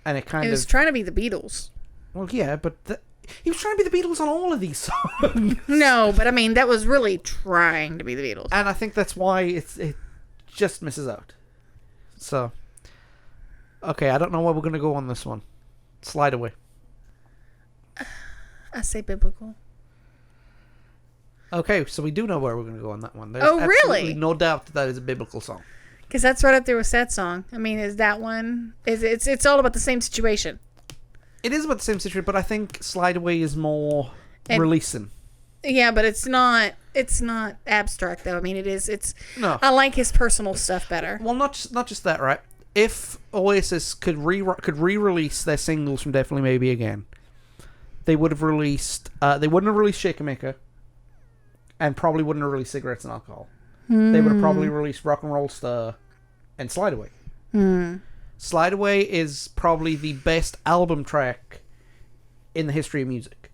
and it was trying to be the Beatles. Well, yeah, but he was trying to be the Beatles on all of these songs. No, but I mean, that was really trying to be the Beatles. And I think that's why it just misses out. So, okay, I don't know where we're going to go on this one. Slide Away. I say biblical. Okay, so we do know where we're going to go on that one. There's really? No doubt that is a biblical song. Because that's right up there with Sad Song. I mean, is that one? It's all about the same situation. It is about the same situation, but I think Slide Away is more releasing. Yeah, but it's not abstract though. I mean, it is. No. I like his personal stuff better. Well, not just that, right? If Oasis could re-release their singles from Definitely Maybe Again, they would have released. They wouldn't have released Shaker Maker, and probably wouldn't have released Cigarettes and Alcohol. They would have probably released Rock and Roll Star and Slide Away. Slide Away is probably the best album track in the history of music.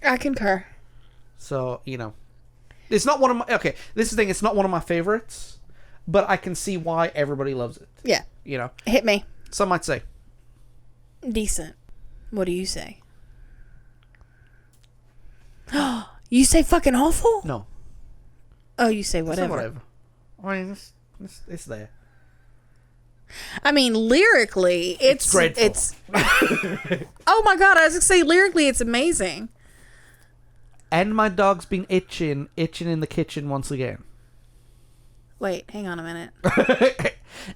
I concur. So, it's not one of my... Okay, this is the thing. It's not one of my favorites, but I can see why everybody loves it. Yeah. You know? Hit me. Some might say. Decent. What do you say? You say fucking awful? No. Oh, you say whatever. Whatever. I mean, it's there. I mean, lyrically, it's dreadful. Oh my god, I was going to say, lyrically, it's amazing. And my dog's been itching in the kitchen once again. Wait, hang on a minute.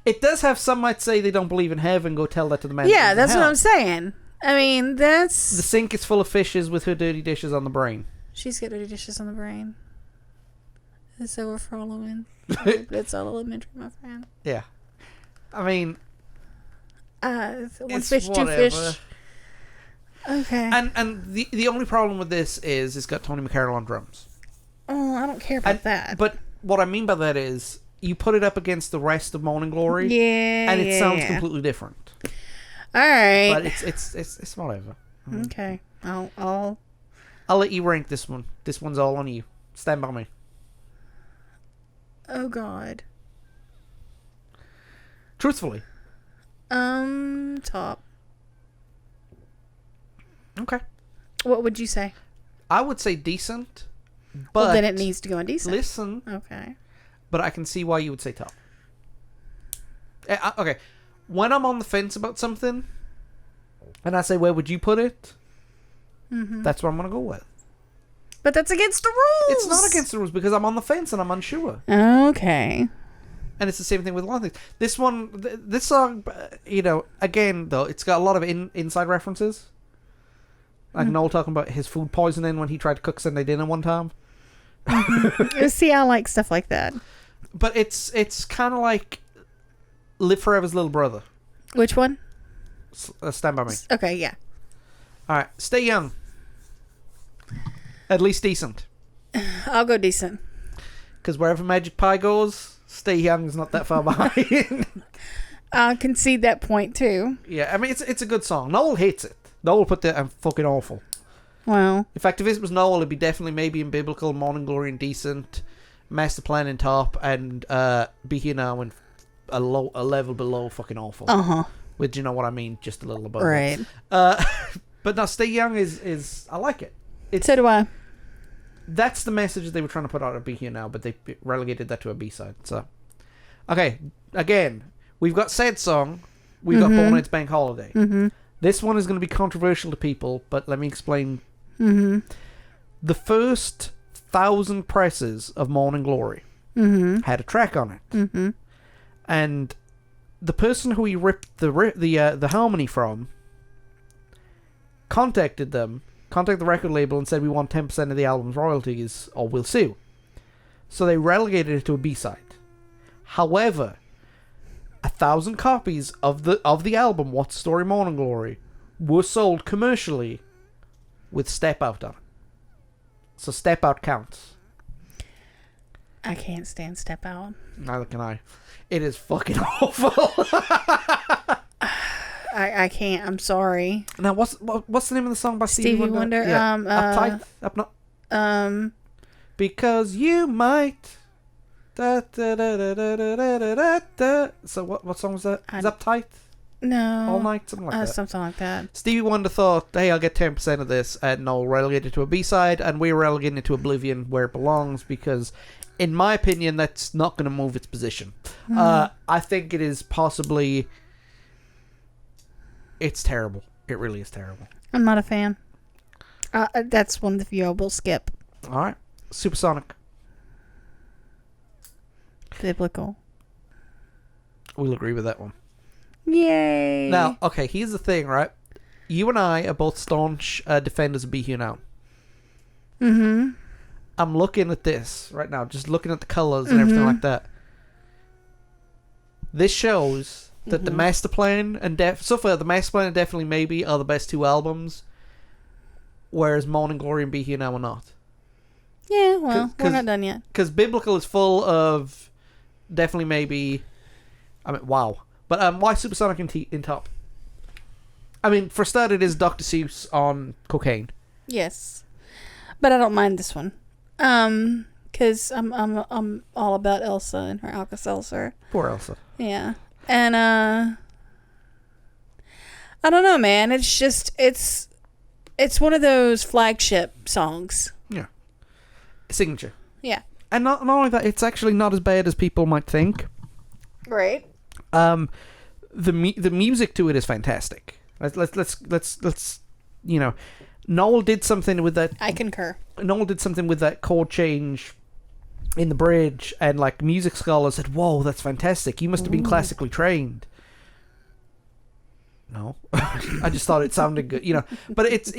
It does have, some might say they don't believe in heaven, go tell that to the man. Yeah, that's what I'm saying. I mean, that's... The sink is full of fishes with her dirty dishes on the brain. She's got dirty dishes on the brain. It's overflowing. It's all elementary, my friend. Yeah. I mean... one fish, two fish. Okay. And the only problem with this is it's got Tony McCarroll on drums. Oh, I don't care about that. But what I mean by that is you put it up against the rest of Morning Glory. Yeah. And it sounds completely different. All right. But it's whatever. Okay. I'll let you rank this one. This one's all on you. Stand by me. Oh God. Truthfully. Top. Okay. What would you say? I would say decent, but... Well, then it needs to go on decent. Listen. Okay. But I can see why you would say top. Okay. When I'm on the fence about something, and I say, where would you put it? Mm-hmm. That's what I'm going to go with. But that's against the rules. It's not against the rules because I'm on the fence and I'm unsure. Okay. And it's the same thing with a lot of things. This one, this song, again, though, it's got a lot of inside references. Like Noel talking about his food poisoning when he tried to cook Sunday dinner one time. See, I like stuff like that. But it's kind of like Live Forever's little brother. Which one? Stand By Me. Okay, yeah. All right, Stay Young. At least decent. I'll go decent. Because wherever Magic Pie goes, Stay Young is not that far behind. I'll concede that point too. Yeah, I mean it's a good song. Noel hates it. Noel put that I'm fucking awful. Wow. In fact, if it was Noel, it'd be definitely maybe in biblical, Morning Glory and decent, Master Plan in top, and Be Here Now and a level below fucking awful. With, you know what I mean, just a little above. Right. But no, Stay Young is I like it. So do I. That's the message they were trying to put out of Be Here Now, but they relegated that to a B-side. So, okay, again, we've got Sad Song, we've got Boneless Bank Holiday. This one is going to be controversial to people, but let me explain. The first 1,000 presses of Morning Glory had a track on it, and the person who he ripped the harmony from contacted the record label and said, we want 10% of the album's royalties or we'll sue. So they relegated it to a B-side. However, 1,000 copies of the album What's the Story Morning Glory were sold commercially with Step Out on it. So Step Out counts. I can't stand Step Out. Neither can I. It is fucking awful. I can't. I'm sorry. Now, what's the name of the song by Stevie Wonder? Yeah. Uptight? Because you might. Da, da, da, da, da, da, da, da. So what song was that? Is Uptight? No. All Night? Something like that. Something like that. Stevie Wonder thought, hey, I'll get 10% of this, and I'll relegate it to a B-side, and we're relegating it to Oblivion where it belongs, because, in my opinion, that's not going to move its position. I think it is possibly... It's terrible. It really is terrible. I'm not a fan. That's one of the few I will skip. All right. Supersonic. Biblical. We'll agree with that one. Yay. Now, okay, here's the thing, right? You and I are both staunch defenders of Be Here Now. Mm-hmm. I'm looking at this right now, just looking at the colours and everything like that. This shows that the Master Plan and so far the Master Plan and Definitely Maybe are the best two albums, whereas Morning Glory and Be Here Now are not. Yeah, well, we're not done yet. Because Biblical is full of Definitely Maybe. I mean, wow. But why Supersonic in top? I mean, for a start, it is Dr. Seuss on cocaine. Yes, but I don't mind this one. Because I'm all about Elsa and her Alka-Seltzer. Poor Elsa. Yeah, and I don't know, man. It's just it's one of those flagship songs. Yeah, signature. Yeah, and not only that, it's actually not as bad as people might think. Right. The music to it is fantastic. Let's you know, Noel did something with that. I concur. Noel did something with that chord change in the bridge, and like music scholars said, "Whoa, that's fantastic! You must have been classically trained." No, I just thought it sounded good, you know. But it's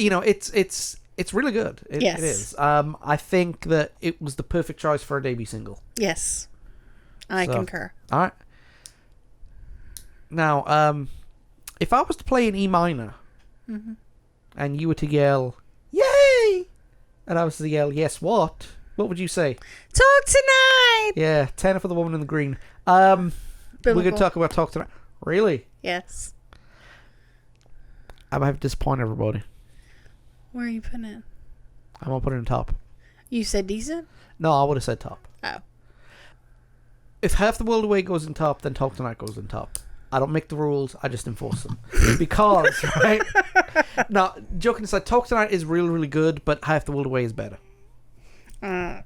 it's really good. It is. I think that it was the perfect choice for a debut single. Yes, I concur. All right. Now, if I was to play an E minor, and you were to yell, "Yay!" and I was to yell, "Yes, what?" What would you say? Talk Tonight! Yeah, tenor for the woman in the green. We're going to talk about Talk Tonight. Really? Yes. I'm going to have to disappoint everybody. Where are you putting it? I'm going to put it in top. You said decent? No, I would have said top. Oh. If Half the World Away goes in top, then Talk Tonight goes in top. I don't make the rules, I just enforce them. Because, right? Now, joking aside, Talk Tonight is really, really good, but Half the World Away is better. And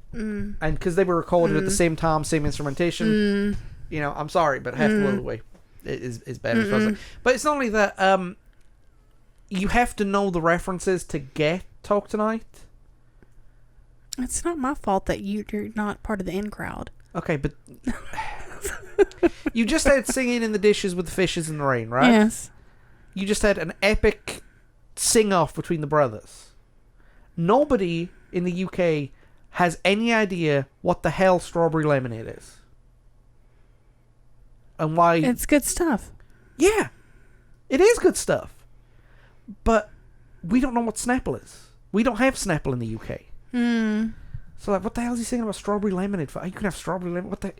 because they were recorded at the same time, same instrumentation, you know, I'm sorry, but Half the World Away is better. As far as but it's not only that, you have to know the references to get Talk Tonight. It's not my fault that you're not part of the in crowd. Okay, but you just had Singing in the Dishes with the Fishes in the Rain, right? Yes. You just had an epic sing-off between the brothers. Nobody in the UK has any idea what the hell Strawberry Lemonade is. And why... It's good stuff. Yeah. It is good stuff. But we don't know what Snapple is. We don't have Snapple in the UK. So, like, what the hell is he singing about Strawberry Lemonade for? You can have Strawberry Lemonade. What the...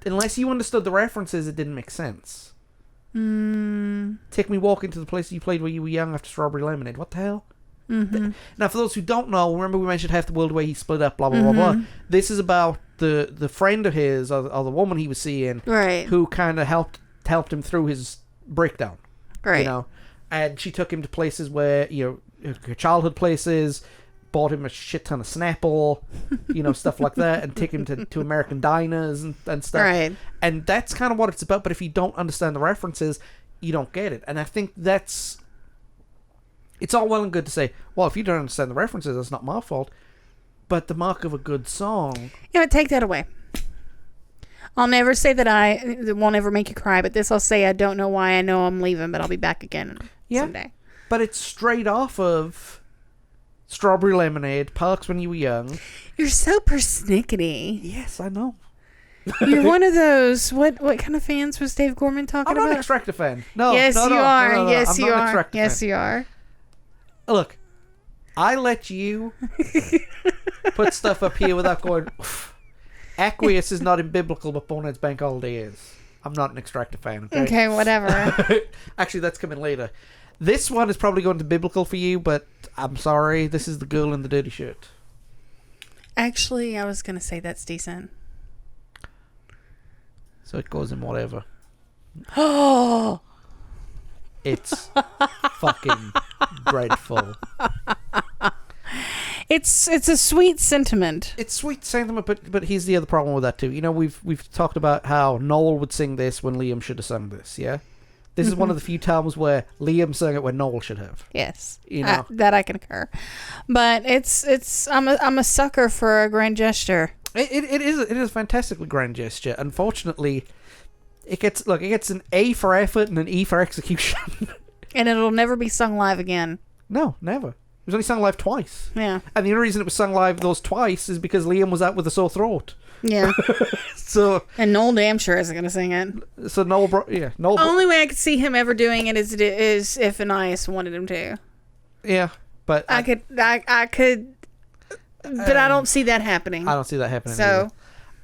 Unless you understood the references, it didn't make sense. Take me walking to the place you played when you were young after Strawberry Lemonade. What the hell? Now, for those who don't know, remember we mentioned Half the World Away, he split up, blah, blah, blah, blah. This is about the friend of his, or the woman he was seeing, right, who kind of helped him through his breakdown. Right. You know? And she took him to places where, you know, her childhood places, bought him a shit ton of Snapple, you know, stuff like that, and take him to American diners and stuff. Right. And that's kind of what it's about, but if you don't understand the references, you don't get it. And I think that's... It's all well and good to say, well, if you don't understand the references, that's not my fault. But the mark of a good song... Yeah, take that away. I'll never say that it won't ever make you cry, but this I'll say, I don't know why. I know I'm leaving, but I'll be back again someday. But it's straight off of Strawberry Lemonade, Parks When You Were Young. You're so persnickety. Yes, I know. You're one of those... What kind of fans was Dave Gorman talking about? I'm not an Extractor fan. No, yes, no, you are. No, Yes, I'm you not an are. Extractor Yes, fan. you are. Look, I let you put stuff up here without going, Aqueous is not in biblical, but Bonehead's Bank Holiday is. I'm not an Extractor fan, okay? Okay, whatever. Actually, that's coming later. This one is probably going to biblical for you, but I'm sorry. This is The Girl in the Dirty Shirt. Actually, I was going to say that's decent. So it goes in whatever. Oh! It's fucking dreadful. It's a sweet sentiment. It's sweet sentiment, but here's the other problem with that too. You know, we've talked about how Noel would sing this when Liam should have sung this, yeah? This is one of the few times where Liam sang it when Noel should have. Yes. You know? That I concur. But I'm a sucker for a grand gesture. It is a fantastically grand gesture. Unfortunately, it gets an A for effort and an E for execution. And it'll never be sung live again. No, never. It was only sung live twice. Yeah. And the only reason it was sung live those twice is because Liam was out with a sore throat. Yeah. So. And Noel damn sure isn't going to sing it. So Noel. Only way I could see him ever doing it is if Anais wanted him to. Yeah, but I could, but I don't see that happening. I don't see that happening. So, either.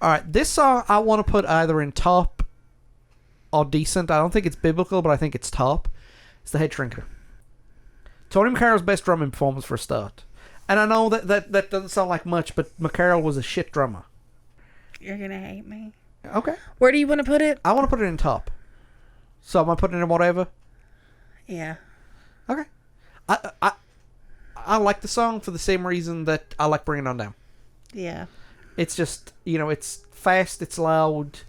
All right, this song I want to put either in top or decent. I don't think it's biblical, but I think it's top. It's the Headshrinker. Tony McCarroll's best drumming performance for a start. And I know that doesn't sound like much, but McCarroll was a shit drummer. You're going to hate me. Okay. Where do you want to put it? I want to put it in top. So am I putting it in whatever? Yeah. Okay. I like the song for the same reason that I like Bring It On Down. Yeah. It's just, it's fast, it's loud.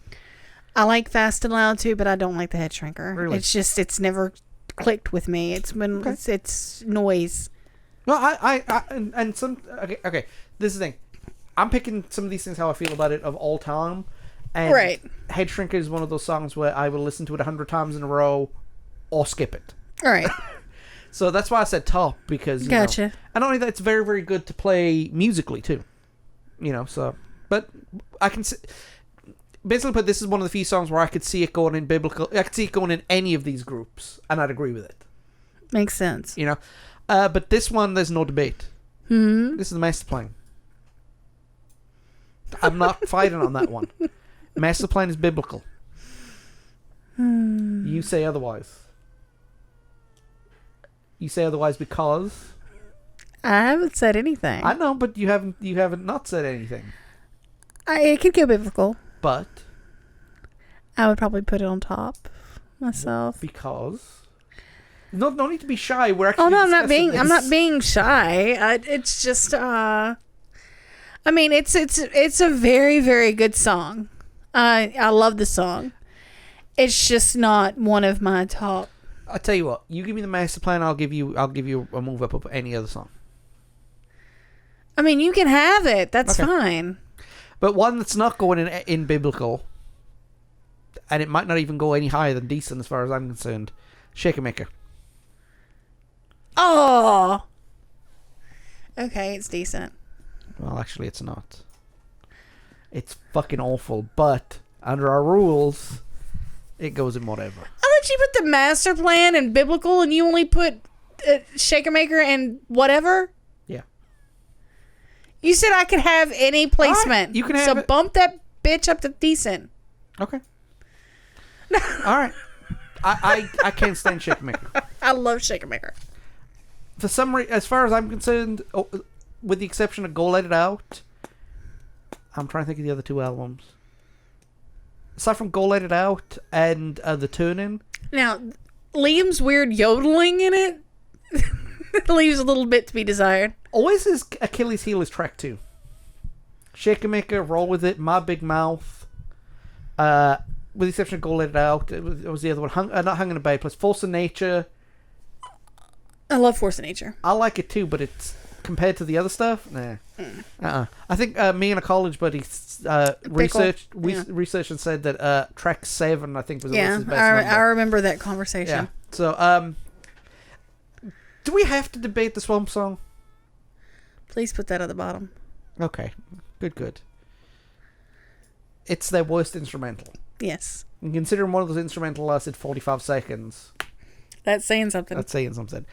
I like fast and loud too, but I don't like the Headshrinker. Really? It's just, it's never clicked with me. It's been, it's noise. No, okay. This is the thing. I'm picking some of these things how I feel about it of all time. And right. Headshrinker is one of those songs where I will listen to it 100 times in a row or skip it. All right. So that's why I said top, because, gotcha. And not only that, it's very, very good to play musically too. So, but I can basically put this is one of the few songs where I could see it going in biblical. I could see it going in any of these groups, and I'd agree with it. Makes sense. But this one, there's no debate. Mm-hmm. This is the master plan. I'm not fighting on that one. Master plan is biblical. You say otherwise. You say otherwise because I haven't said anything. I know, but you haven't not said anything. It could go biblical. But I would probably put it on top myself. Because no need to be shy. We're actually. Oh no, I'm not this. being shy. It's just I mean, it's a very, very good song. I love the song. It's just not one of my top. I'll tell you what. You give me the master plan. I'll give you a move up of any other song. I mean, you can have it. That's fine. But one that's not going in biblical, and it might not even go any higher than decent as far as I'm concerned. Shaker Maker. Oh. Okay, it's decent. Well, actually, it's not. It's fucking awful, but under our rules, it goes in whatever. I let you put the master plan and biblical, and you only put Shaker Maker and whatever? Yeah. You said I could have any placement. Right, you can have so it. Bump that bitch up to decent. Okay. All right. I can't stand Shaker Maker. I love Shaker Maker. For some reason, as far as I'm concerned, with the exception of Go Let It Out, I'm trying to think of the other two albums. Aside from Go Let It Out and The Turn-In. Now, Liam's weird yodeling in it leaves a little bit to be desired. Oasis' Achilles heel is track 2. Shaker Maker, Roll With It, My Big Mouth. With the exception of Go Let It Out, it was the other one. Not Hung in a Bad Place. Force of Nature. I love Force of Nature. I like it too, but it's compared to the other stuff, nah. I think me and a college buddy researched and said that track 7, I think, was Oasis' best number. I remember that conversation. Yeah. So, do we have to debate the Swamp Song? Please put that at the bottom. Okay. Good. It's their worst instrumental. Yes. And considering one of those instrumental lasted 45 seconds. That's saying something.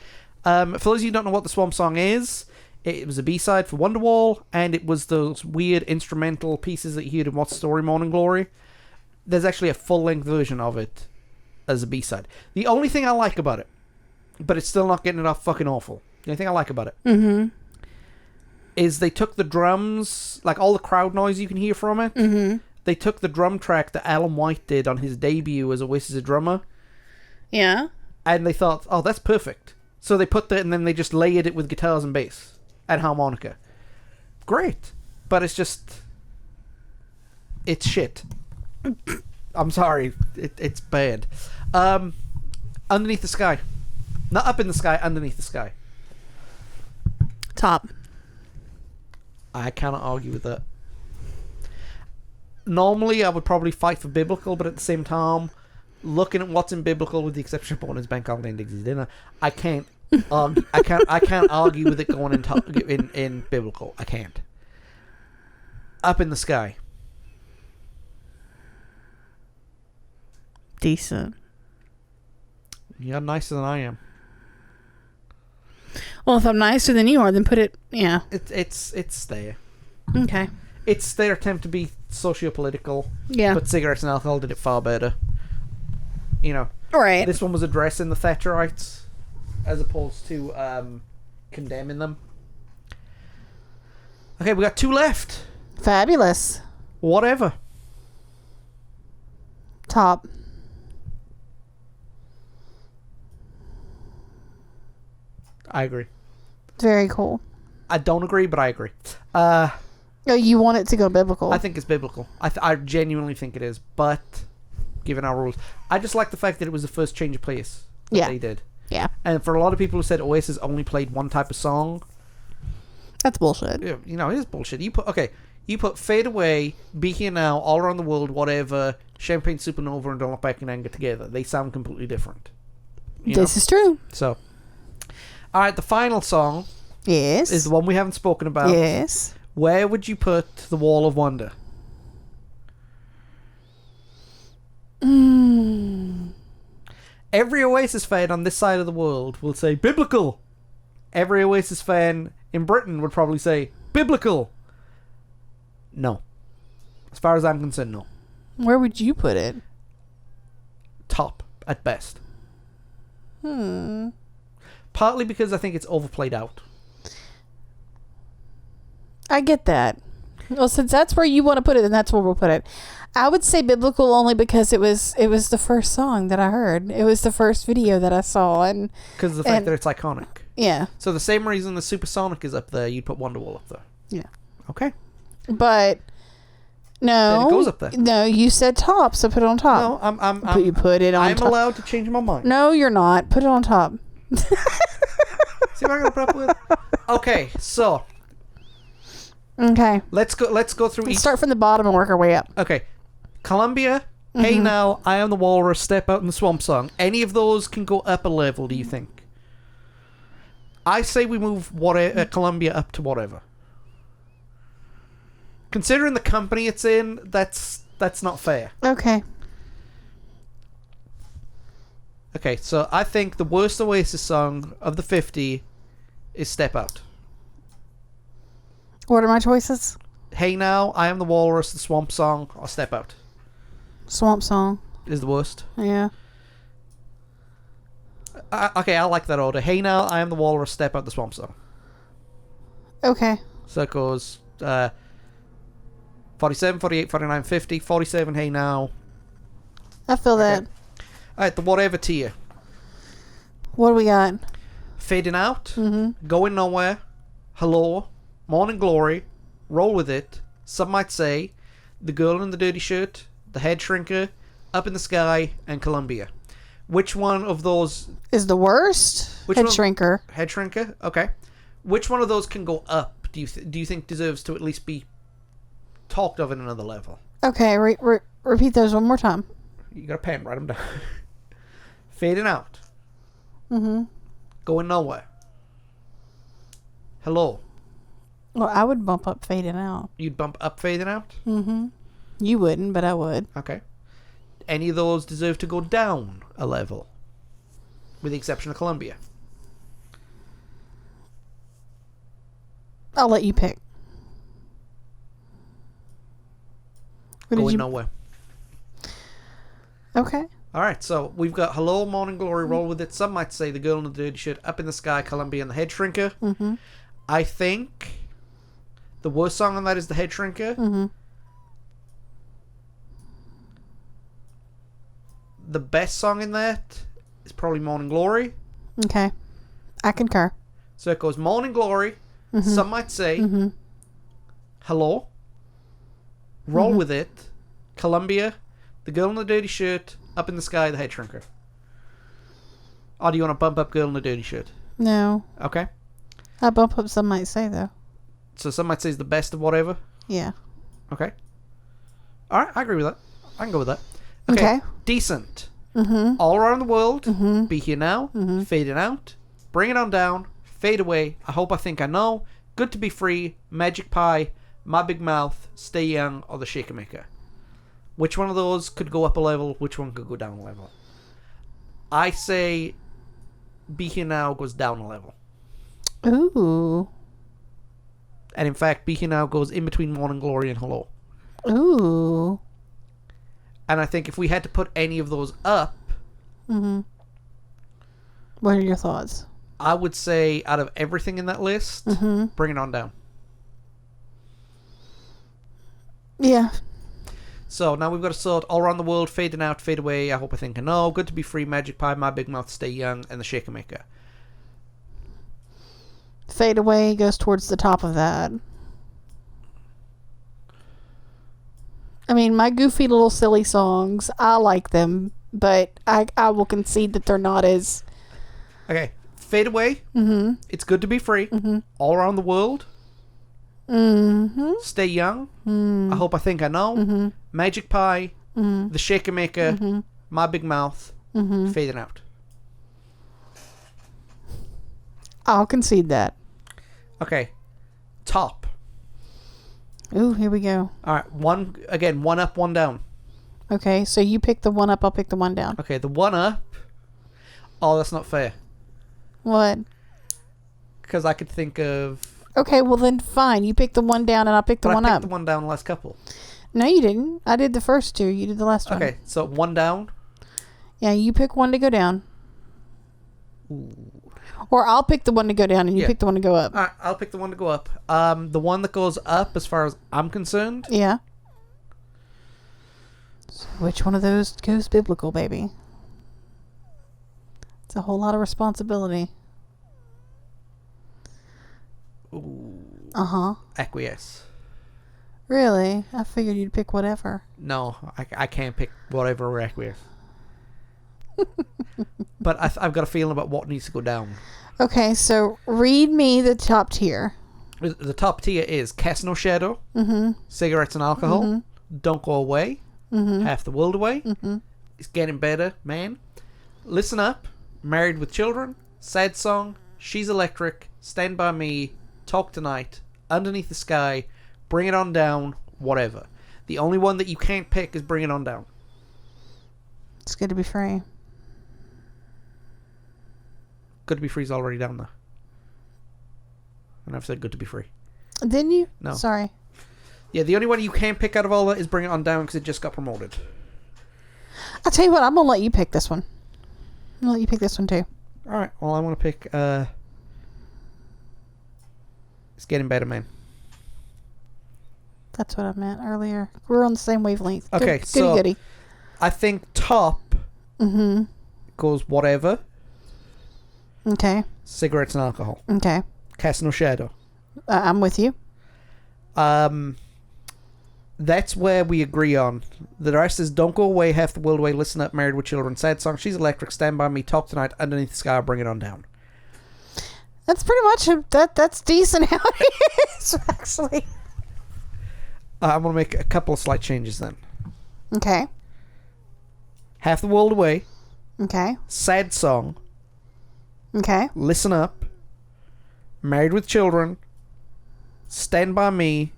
For those of you who don't know what the Swamp Song is, it was a B-side for Wonderwall, and it was those weird instrumental pieces that you heard in What's the Story, Morning Glory. There's actually a full-length version of it as a B-side. The only thing I like about it, but it's still not getting it off fucking awful. The only thing I like about it is they took the drums, like all the crowd noise you can hear from it, they took the drum track that Alan White did on his debut as Oasis drummer. Yeah. And they thought, oh, that's perfect. So they put that, and then they just layered it with guitars and bass and harmonica. Great. But it's just... It's shit. I'm sorry. It's bad. Underneath the Sky. Not up in the sky, underneath the sky. Top. I cannot argue with that. Normally, I would probably fight for Biblical, but at the same time, looking at what's in Biblical, with the exception of Bonus Bank Holiday and Dixie's Dinner, I can't argue with it going in Biblical. I can't. Up in the Sky. Decent. You're nicer than I am. Well, if I'm nicer than you are, then put it... Yeah. It's there. Okay. It's their attempt to be socio-political. Yeah. But Cigarettes and Alcohol did it far better. You know. Right. This one was addressing the Thatcherites as opposed to condemning them. Okay, we got 2 left. Fabulous. Whatever. Top. I agree. Very cool. I don't agree, but I agree. Oh, you want it to go Biblical? I think it's Biblical. I genuinely think it is, but given our rules, I just like the fact that it was the first change of pace that they did. Yeah. And for a lot of people who said Oasis only played one type of song, that's bullshit. You know, it is bullshit. You put Fade Away, Be Here Now, All Around the World, whatever, Champagne Supernova, and Don't Look Back in Anger together. They sound completely different. This is true. So, all right, the final song is the one we haven't spoken about. Yes. Where would you put The Wall of Wonder? Every Oasis fan on this side of the world will say Biblical. Every Oasis fan in Britain would probably say Biblical. No. As far as I'm concerned, no. Where would you put it? Top, at best. Partly because I think it's overplayed out. I get that. Well, since that's where you want to put it, then that's where we'll put it. I would say Biblical only because it was the first song that I heard. It was the first video that I saw, and because of the fact that it's iconic. Yeah. So the same reason the Supersonic is up there, you'd put Wonderwall up there. Yeah. Okay. But no, then it goes up there. No, you said top, so put it on top. No, you put it on. I'm top. allowed to change my mind. No, you're not. Put it on top. See what I'm gonna put up with. Okay, so. Okay. Let's go through each. Start from the bottom and work our way up. Okay. Columbia, Hey Now, I Am the Walrus, Step Out in the Swamp Song. Any of those can go up a level, do you think? I say we move Columbia up to whatever. Considering the company it's in, that's not fair. Okay. Okay, so I think the worst Oasis song of the 50 is Step Out. What are my choices? Hey Now, I Am the Walrus, the Swamp Song, or Step Out. Swamp Song is the worst. Yeah. Okay, I like that order. Hey Now, I Am the Walrus, Step Out, the Swamp Song. Okay. So it goes 47, 48, 49, 50, 47, Hey Now. I feel that. Alright, the whatever tier. What do we got? Fading Out, Going Nowhere, Hello, Morning Glory, Roll With It, Some Might Say, The Girl in the Dirty Shirt, The Headshrinker, Up in the Sky, and Columbia. Which one of those is the worst? Headshrinker. Headshrinker? Okay. Which one of those can go up? Do you think deserves to at least be talked of in another level? Okay, repeat those one more time. You got a pen, write them down. Fading Out. Going Nowhere. Hello. Well, I would bump up Fading Out. You'd bump up Fading Out? You wouldn't, but I would. Okay. Any of those deserve to go down a level? With the exception of Columbia. I'll let you pick. Going nowhere. Okay. All right, so we've got Hello, Morning Glory, Roll With It. Some might say The Girl in the Dirty Shirt, Up in the Sky, Columbia, and the Headshrinker. Mm-hmm. I think the worst song on that is the Headshrinker. Mm-hmm. The best song in that is probably Morning Glory. Okay. I concur. So it goes Morning Glory, some might say Hello, Roll With It, Columbia, The Girl in the Dirty Shirt, Up in the Sky, the Headshrinker. Or do you want to bump up Girl in the Dirty Shirt? No. Okay. I bump up some might say, though. So some might say it's the best of whatever? Yeah. Okay. Alright, I agree with that. I can go with that. Okay. Decent. All Around the World, Be Here Now, Fading Out, Bring It On Down, Fade Away, I Hope I Think I Know, Good to Be Free, Magic Pie, My Big Mouth, Stay Young, or The Shaker Maker. Which one of those could go up a level? Which one could go down a level? I say Be Here Now goes down a level. Ooh. And in fact, Be Here Now goes in between Morning Glory and Hello. Ooh. And I think if we had to put any of those up... What are your thoughts? I would say out of everything in that list, Bring It On Down. Yeah. So now we've got to sort All Around the World, Fading Out, Fade Away, I Hope I Think I Know, Good to Be Free, Magic Pie, My Big Mouth, Stay Young, and The Shaker Maker. Fade Away goes towards the top of that. I mean, my goofy little silly songs, I like them, but I will concede that they're not as... Okay, Fade Away, It's Good to Be Free, All Around the World, Stay Young, I Hope I Think I Know, Magic Pie, The Shaker Maker, My Big Mouth, Fading Out. I'll concede that. Okay, top. Ooh, here we go. Alright, one up, one down. Okay, so you pick the one up, I'll pick the one down. Okay, the one up... Oh, that's not fair. What? Because I could think of... Okay, well then fine. You pick the one down and I'll pick the one up. I picked the one down the last couple. No, you didn't. I did the first two. You did the last one. Okay, so one down. Yeah, you pick one to go down. Ooh. Or I'll pick the one to go down and you pick the one to go up. Alright, I'll pick the one to go up. The one that goes up, as far as I'm concerned... Yeah. So which one of those goes biblical, baby? It's a whole lot of responsibility. Ooh. Uh-huh. Acquiesce. Really? I figured you'd pick whatever. No, I can't pick whatever or acquiesce. But I've got a feeling about what needs to go down. Okay, so read me the top tier. The top tier is Cast No Shadow, Cigarettes and Alcohol, Don't Go Away, Half the World Away, It's Getting Better, Man, Listen Up, Married with Children, Sad Song, She's Electric, Stand By Me, Talk Tonight, Underneath the Sky, Bring It On Down, whatever. The only one that you can't pick is Bring It On Down. It's Good to Be Free. Good to Be Free is already down there. And I've said Good to Be Free. Didn't you? No. Sorry. Yeah, the only one you can't pick out of all that is Bring It On Down because it just got promoted. I'll tell you what, I'm going to let you pick this one. I'm going to let you pick this one too. Alright, well I want to pick It's Getting Better, Man. That's what I meant earlier. We're on the same wavelength. Okay, Good, so goody. I think top goes Whatever, Okay. Cigarettes and Alcohol, Okay. Cast No Shadow. I'm with you. That's where we agree on. The rest is Don't Go Away, Half the World Away, Listen Up, Married with Children, Sad Song, She's Electric, Stand By Me, Talk Tonight, Underneath the Sky, Bring It On Down. That's pretty much that's decent how it is, actually. I'm going to make a couple of slight changes then. Okay. Half the World Away, Okay. Sad Song, Okay. Listen Up, Married with Children, Stand By Me,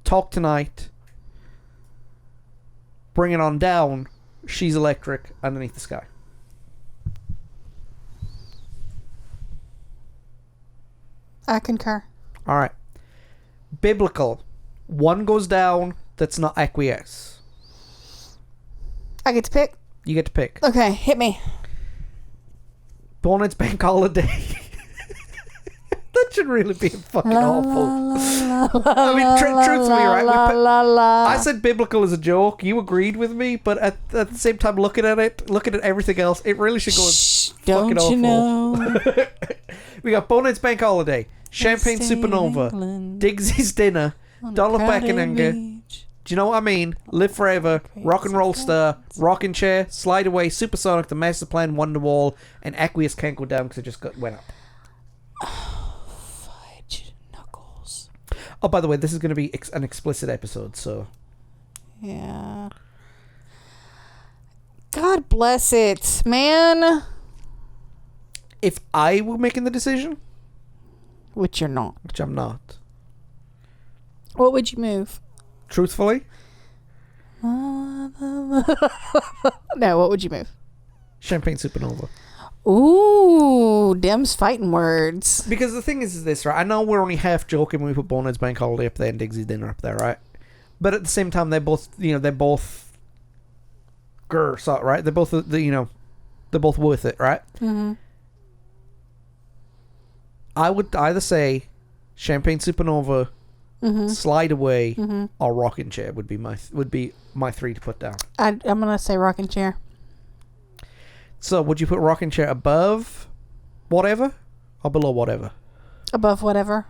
Talk Tonight, Bring It On Down, She's Electric, Underneath the Sky. I concur. All right. Biblical. One goes down that's not acquiesce. I get to pick? You get to pick. Okay, hit me. Bonet's Bank Holiday. That should really be fucking awful. I mean, truthfully, right? I said biblical as a joke. You agreed with me, but at the same time, looking at everything else, it really should go fucking awful. Know? We got Bonet's Bank Holiday, Champagne Supernova, Digsy's Dinner, Dollar Back in Anger. Do you know what I mean? Live Forever, Rock and Roll Star, Rocking Chair, Slide Away, Supersonic, The Master Plan, Wonderwall, and Acquiesce can't go down because it just went up. Fudge knuckles. Oh, by the way, this is going to be an explicit episode, so... Yeah. God bless it, man. If I were making the decision... Which you're not. Which I'm not. What would you move? Truthfully? No, what would you move? Champagne Supernova. Ooh, Dem's fighting words. Because the thing is this, right? I know we're only half joking when we put Bonet's Bank Holiday up there and Digsy's Dinner up there, right? But at the same time, they're both, right? They're both, they're both worth it, right? Mm-hmm. I would either say Champagne Supernova, Slide Away, or Rocking Chair would be my three to put down. I'm gonna say Rocking Chair. So would you put Rocking Chair above whatever or below whatever? Above whatever.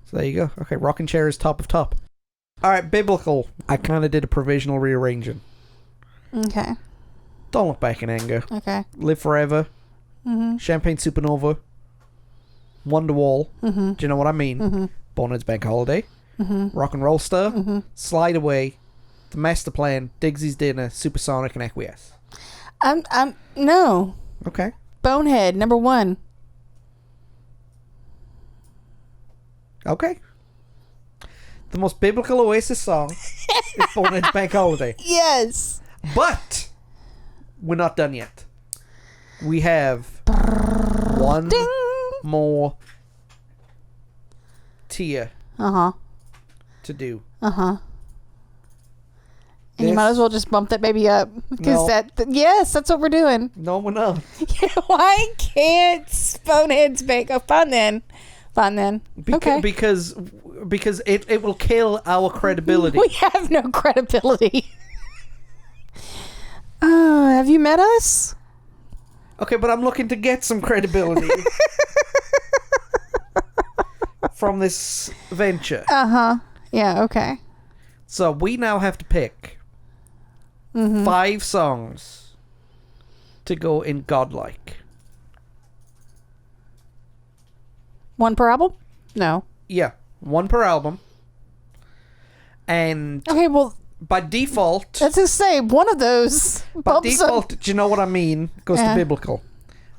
So there you go. Okay, Rocking Chair is top of top. All right, Biblical. I kind of did a provisional rearranging. Okay. Don't Look Back in Anger. Okay. Live Forever. Champagne Supernova. Wonderwall. Do you know what I mean? Bonet's Bank Holiday. Rock and Roll Star. Slide Away. The Master Plan. Digsy's Dinner. Supersonic and Acquiesce. No. Okay. Bonehead, number 1. Okay. The most biblical Oasis song is Bonet's Bank Holiday. Yes. But we're not done yet. We have one more tier to do. And you might as well just bump that baby up. Because yes, that's what we're doing. No, we're not. Why can't Boneheads make a fun then? Okay. Because it will kill our credibility. We have no credibility. Have you met us? Okay, but I'm looking to get some credibility from this venture. Yeah, okay. So we now have to pick 5 songs to go in Godlike. 1 per album? No. Yeah, 1 per album. And okay, well, by default, let's just say one of those. By default, do you know what I mean? Goes to Biblical.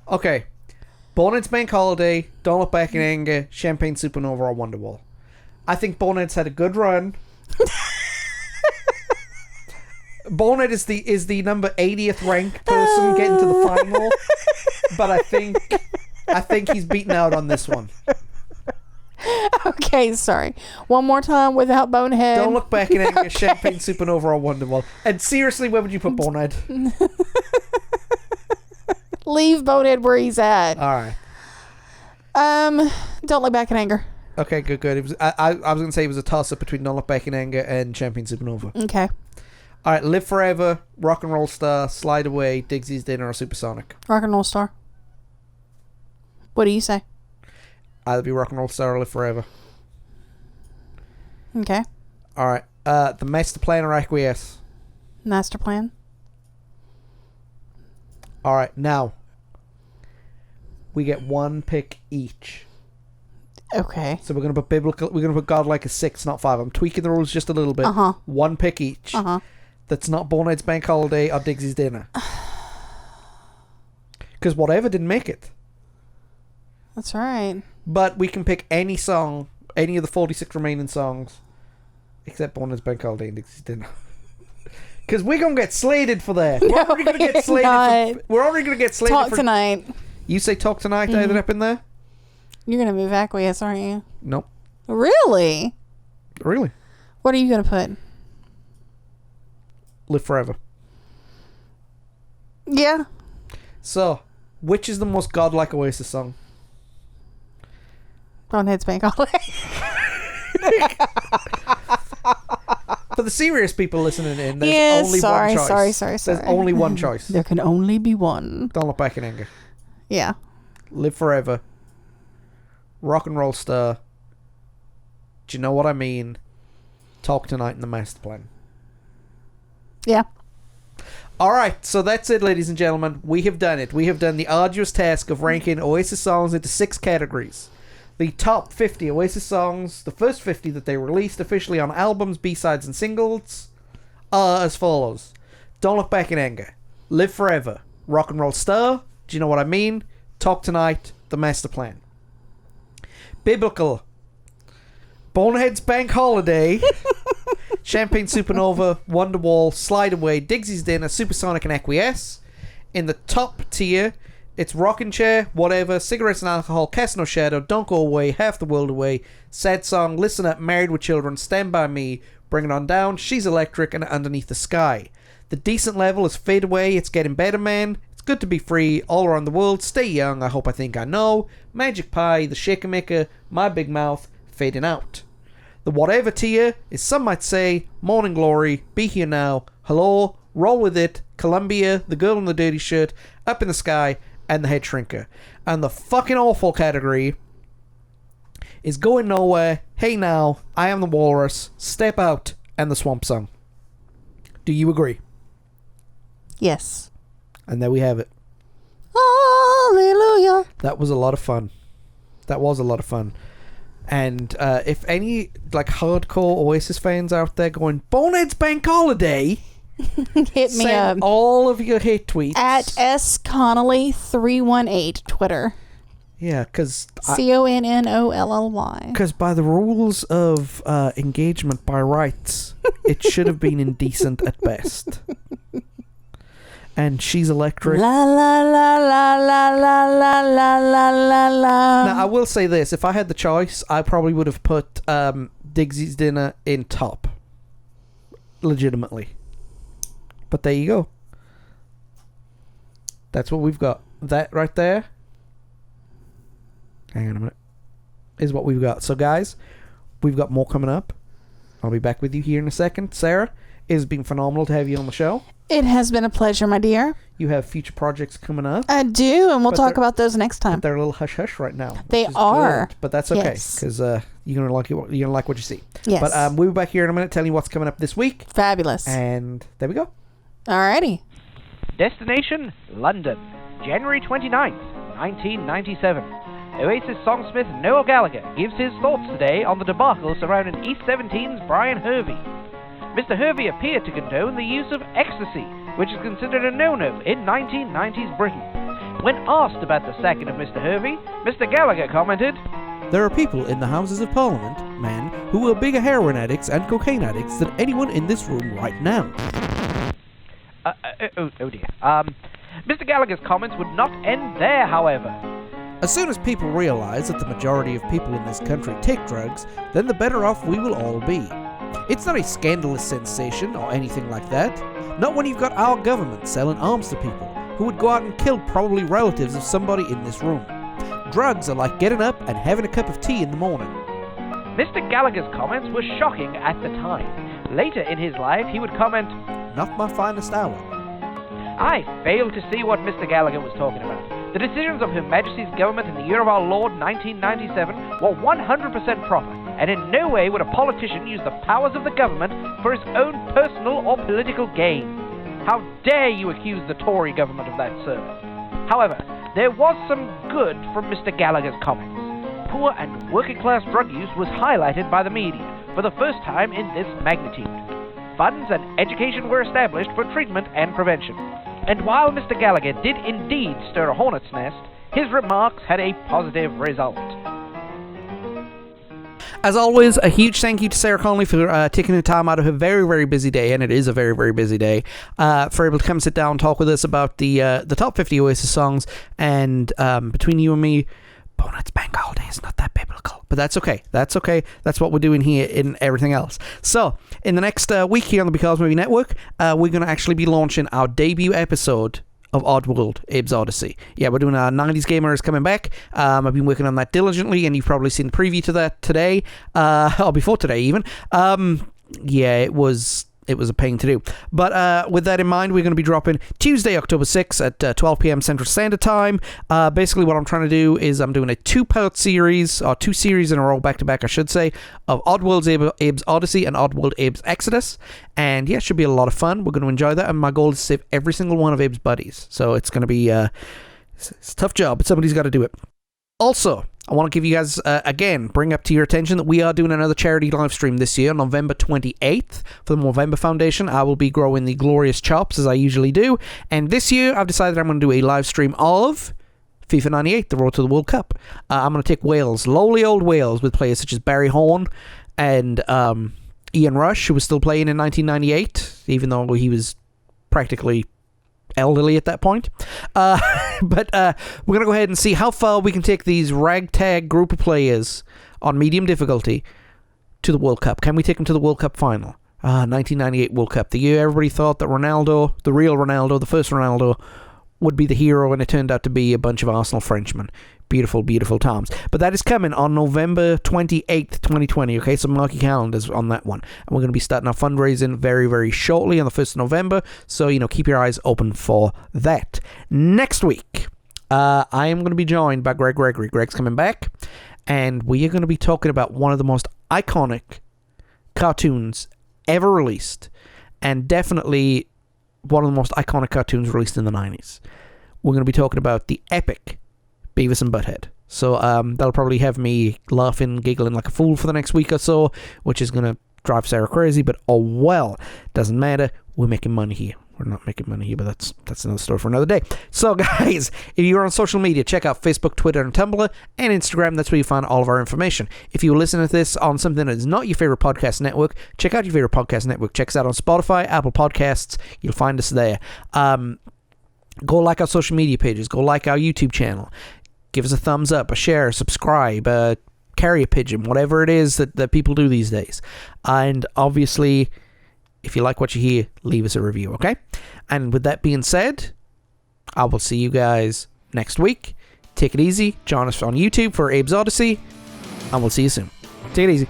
Okay. Bonet's Bank Holiday, Don't Look Back in Anger, Champagne Supernova, or Wonderwall. I think Bonet's had a good run. Bonehead is the number 80th ranked person getting to the final, but I think he's beaten out on this one. Okay, sorry. One more time without Bonehead. Don't Look Back in Anger, Champagne Supernova, or Wonderwall. And seriously, where would you put Bonehead? Leave Bonehead where he's at. All right. Don't Look Back in Anger. Okay, good. It was. I was going to say it was a toss-up between Don't Look Back in Anger and Champagne Supernova. Okay. All right, Live Forever, Rock and Roll Star, Slide Away, Digsy's Dinner, or Supersonic. Rock and Roll Star. What do you say? Either be Rock and Roll Star or Live Forever. Okay. All right, The Master Plan or Acquiesce? Master Plan. All right, now we get 1 pick each. Okay. So we're gonna put Biblical. We're gonna put Godlike as 6, not 5. I'm tweaking the rules just a little bit. 1 pick each. That's not Bonet's Bank Holiday or Digsy's Dinner. Because whatever didn't make it. That's right. But we can pick any song, any of the 46 remaining songs, except Bonet's Bank Holiday and Digsy's Dinner. Because we're gonna get slated for that. We're already gonna get slated. We're already gonna get slated. Talk Tonight. You say Talk Tonight? Either up in there. You're gonna move Acquiesce, aren't you? Nope. Really? Really? What are you going to put? Live Forever. Yeah. So, which is the most godlike Oasis song? Boneheads Bank Holiday. For the serious people listening in, there's only one choice. Sorry. There's only one choice. There can only be one. Don't Look Back in Anger. Yeah. Live Forever. Rock and Roll Star. Do you know what I mean? Talk Tonight and the Master Plan. Yeah. Alright, so that's it, ladies and gentlemen. We have done it. We have done the arduous task of ranking Oasis songs into 6 categories. The top 50 Oasis songs, the first 50 that they released officially on albums, B-sides, and singles, are as follows. Don't Look Back in Anger. Live Forever. Rock and Roll Star. Do you know what I mean? Talk Tonight. The Master Plan. Biblical. Boneheads Bank Holiday. Champagne Supernova. Wonderwall. Slide Away. Digsy's Dinner. Supersonic and Acquiesce. In the top tier, it's Rockin' Chair, Whatever, Cigarettes and Alcohol, Cast No Shadow, Don't Go Away, Half the World Away, Sad Song, Listen Up, Married with Children, Stand By Me, Bring It On Down, She's Electric, and Underneath the Sky. The decent level is Fade Away, It's Getting Better Man, It's Good to Be Free, All Around the World, Stay Young, I Hope I Think I Know, Magic Pie, The Shaker Maker, My Big Mouth, Fading Out. The Whatever tier is, some might say, Morning Glory, Be Here Now, Hello, Roll With It, Columbia, The Girl in the Dirty Shirt, Up in the Sky, and the Headshrinker. And the fucking awful category is Going Nowhere, Hey Now, I Am the Walrus, Step Out, and the Swamp Song. Do you agree? Yes. And there we have it. Hallelujah. That was a lot of fun. That was a lot of fun. And if any like hardcore Oasis fans out there going, Boneheads Bank Holiday, hit me up. All of your hate tweets at sconnolly318 Twitter. Yeah, because CONNOLLY. Because by the rules of engagement by rights, it should have been indecent at best. And She's Electric. La la la la la la la la la la la. Now I will say this: if I had the choice, I probably would have put Digsy's Dinner in top. Legitimately. But there you go. That's what we've got. That right there. Hang on a minute. Is what we've got. So guys, we've got more coming up. I'll be back with you here in a second. Sarah, it has been phenomenal to have you on the show. It has been a pleasure, my dear. You have future projects coming up. I do, and we'll talk about those next time. But they're a little hush-hush right now. They are. Good, but that's okay, because you're going to like it. You're going to like what you see. Yes. But we'll be back here in a minute telling you what's coming up this week. Fabulous. And there we go. Alrighty. Destination, London, January 29th, 1997. Oasis songsmith Noel Gallagher gives his thoughts today on the debacle surrounding East 17's Brian Hervey. Mr. Hervey appeared to condone the use of ecstasy, which is considered a no-no in 1990s Britain. When asked about the sacking of Mr. Hervey, Mr. Gallagher commented, "There are people in the Houses of Parliament, men, who are bigger heroin addicts and cocaine addicts than anyone in this room right now." Oh dear. Mr. Gallagher's comments would not end there, however. "As soon as people realize that the majority of people in this country take drugs, then the better off we will all be. It's not a scandalous sensation or anything like that. Not when you've got our government selling arms to people who would go out and kill probably relatives of somebody in this room. Drugs are like getting up and having a cup of tea in the morning." Mr. Gallagher's comments were shocking at the time. Later in his life, he would comment, "Not my finest hour." I failed to see what Mr. Gallagher was talking about. The decisions of Her Majesty's government in the year of our Lord 1997 were 100% proper, and in no way would a politician use the powers of the government for his own personal or political gain. How dare you accuse the Tory government of that, sir? However, there was some good from Mr. Gallagher's comments. Poor and working-class drug use was highlighted by the media for the first time in this magnitude. Funds and education were established for treatment and prevention. And while Mr. Gallagher did indeed stir a hornet's nest, his remarks had a positive result. As always, a huge thank you to Sarah Connolly for taking the time out of her very, very busy day, and it is a very, very busy day, for able to come sit down and talk with us about the top 50 Oasis songs. And between you and me, Boneless bank holiday is not that biblical. But that's okay. That's okay. That's what we're doing here in everything else. So, in the next week here on the Because Movie Network, we're going to actually be launching our debut episode of Oddworld, Abe's Odyssey. Yeah, we're doing our 90s Gamers coming back. I've been working on that diligently, and you've probably seen the preview to that today, or before today even. Yeah, it was a pain to do. But with that in mind, we're going to be dropping Tuesday, October 6th at 12 p.m. Central Standard Time. Basically, what I'm trying to do is I'm doing a two-part series, or two series in a row, back-to-back, I should say, of Oddworld's Abe's Odyssey and Oddworld Abe's Exodus. And yeah, it should be a lot of fun. We're going to enjoy that, and my goal is to save every single one of Abe's buddies. So it's going to be it's a tough job, but somebody's got to do it. Also, I want to give you guys, again, bring up to your attention that we are doing another charity live stream this year, November 28th, for the Movember Foundation. I will be growing the glorious chops, as I usually do. And this year, I've decided I'm going to do a live stream of FIFA 98, the Road to the World Cup. I'm going to take Wales, lowly old Wales, with players such as Barry Horn and Ian Rush, who was still playing in 1998, even though he was practically elderly at that point. But we're going to go ahead and see how far we can take these ragtag group of players on medium difficulty to the World Cup. Can we take them to the World Cup final? 1998 World Cup, the year everybody thought that Ronaldo, the real Ronaldo, the first Ronaldo, would be the hero, and it turned out to be a bunch of Arsenal Frenchmen. Beautiful, beautiful times. But that is coming on November 28th, 2020, okay? So mark your calendars on that one. And we're going to be starting our fundraising very, very shortly on the 1st of November. So, keep your eyes open for that. Next week, I am going to be joined by Greg Gregory. Greg's coming back. And we are going to be talking about one of the most iconic cartoons ever released. And definitely one of the most iconic cartoons released in the 90s. We're going to be talking about the epic Beavis and Butthead. So that'll probably have me laughing, giggling like a fool for the next week or so, which is going to drive Sarah crazy, but oh well, doesn't matter. We're making money here. We're not making money here, but that's another story for another day. So guys, if you're on social media, check out Facebook, Twitter, and Tumblr, and Instagram. That's where you find all of our information. If you listen to this on something that is not your favorite podcast network, check out your favorite podcast network. Check us out on Spotify, Apple Podcasts. You'll find us there. Go like our social media pages. Go like our YouTube channel. Give us a thumbs up, a share, subscribe, carrier pigeon, whatever it is that people do these days. And obviously, if you like what you hear, leave us a review, okay? And with that being said, I will see you guys next week. Take it easy. Join us on YouTube for Abe's Odyssey, and we'll see you soon. Take it easy.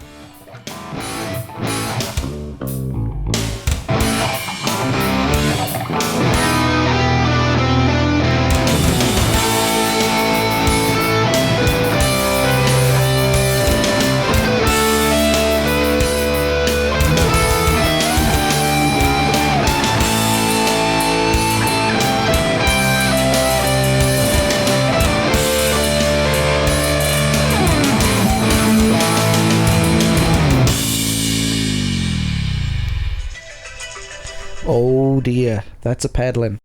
Oh dear, that's a paddling.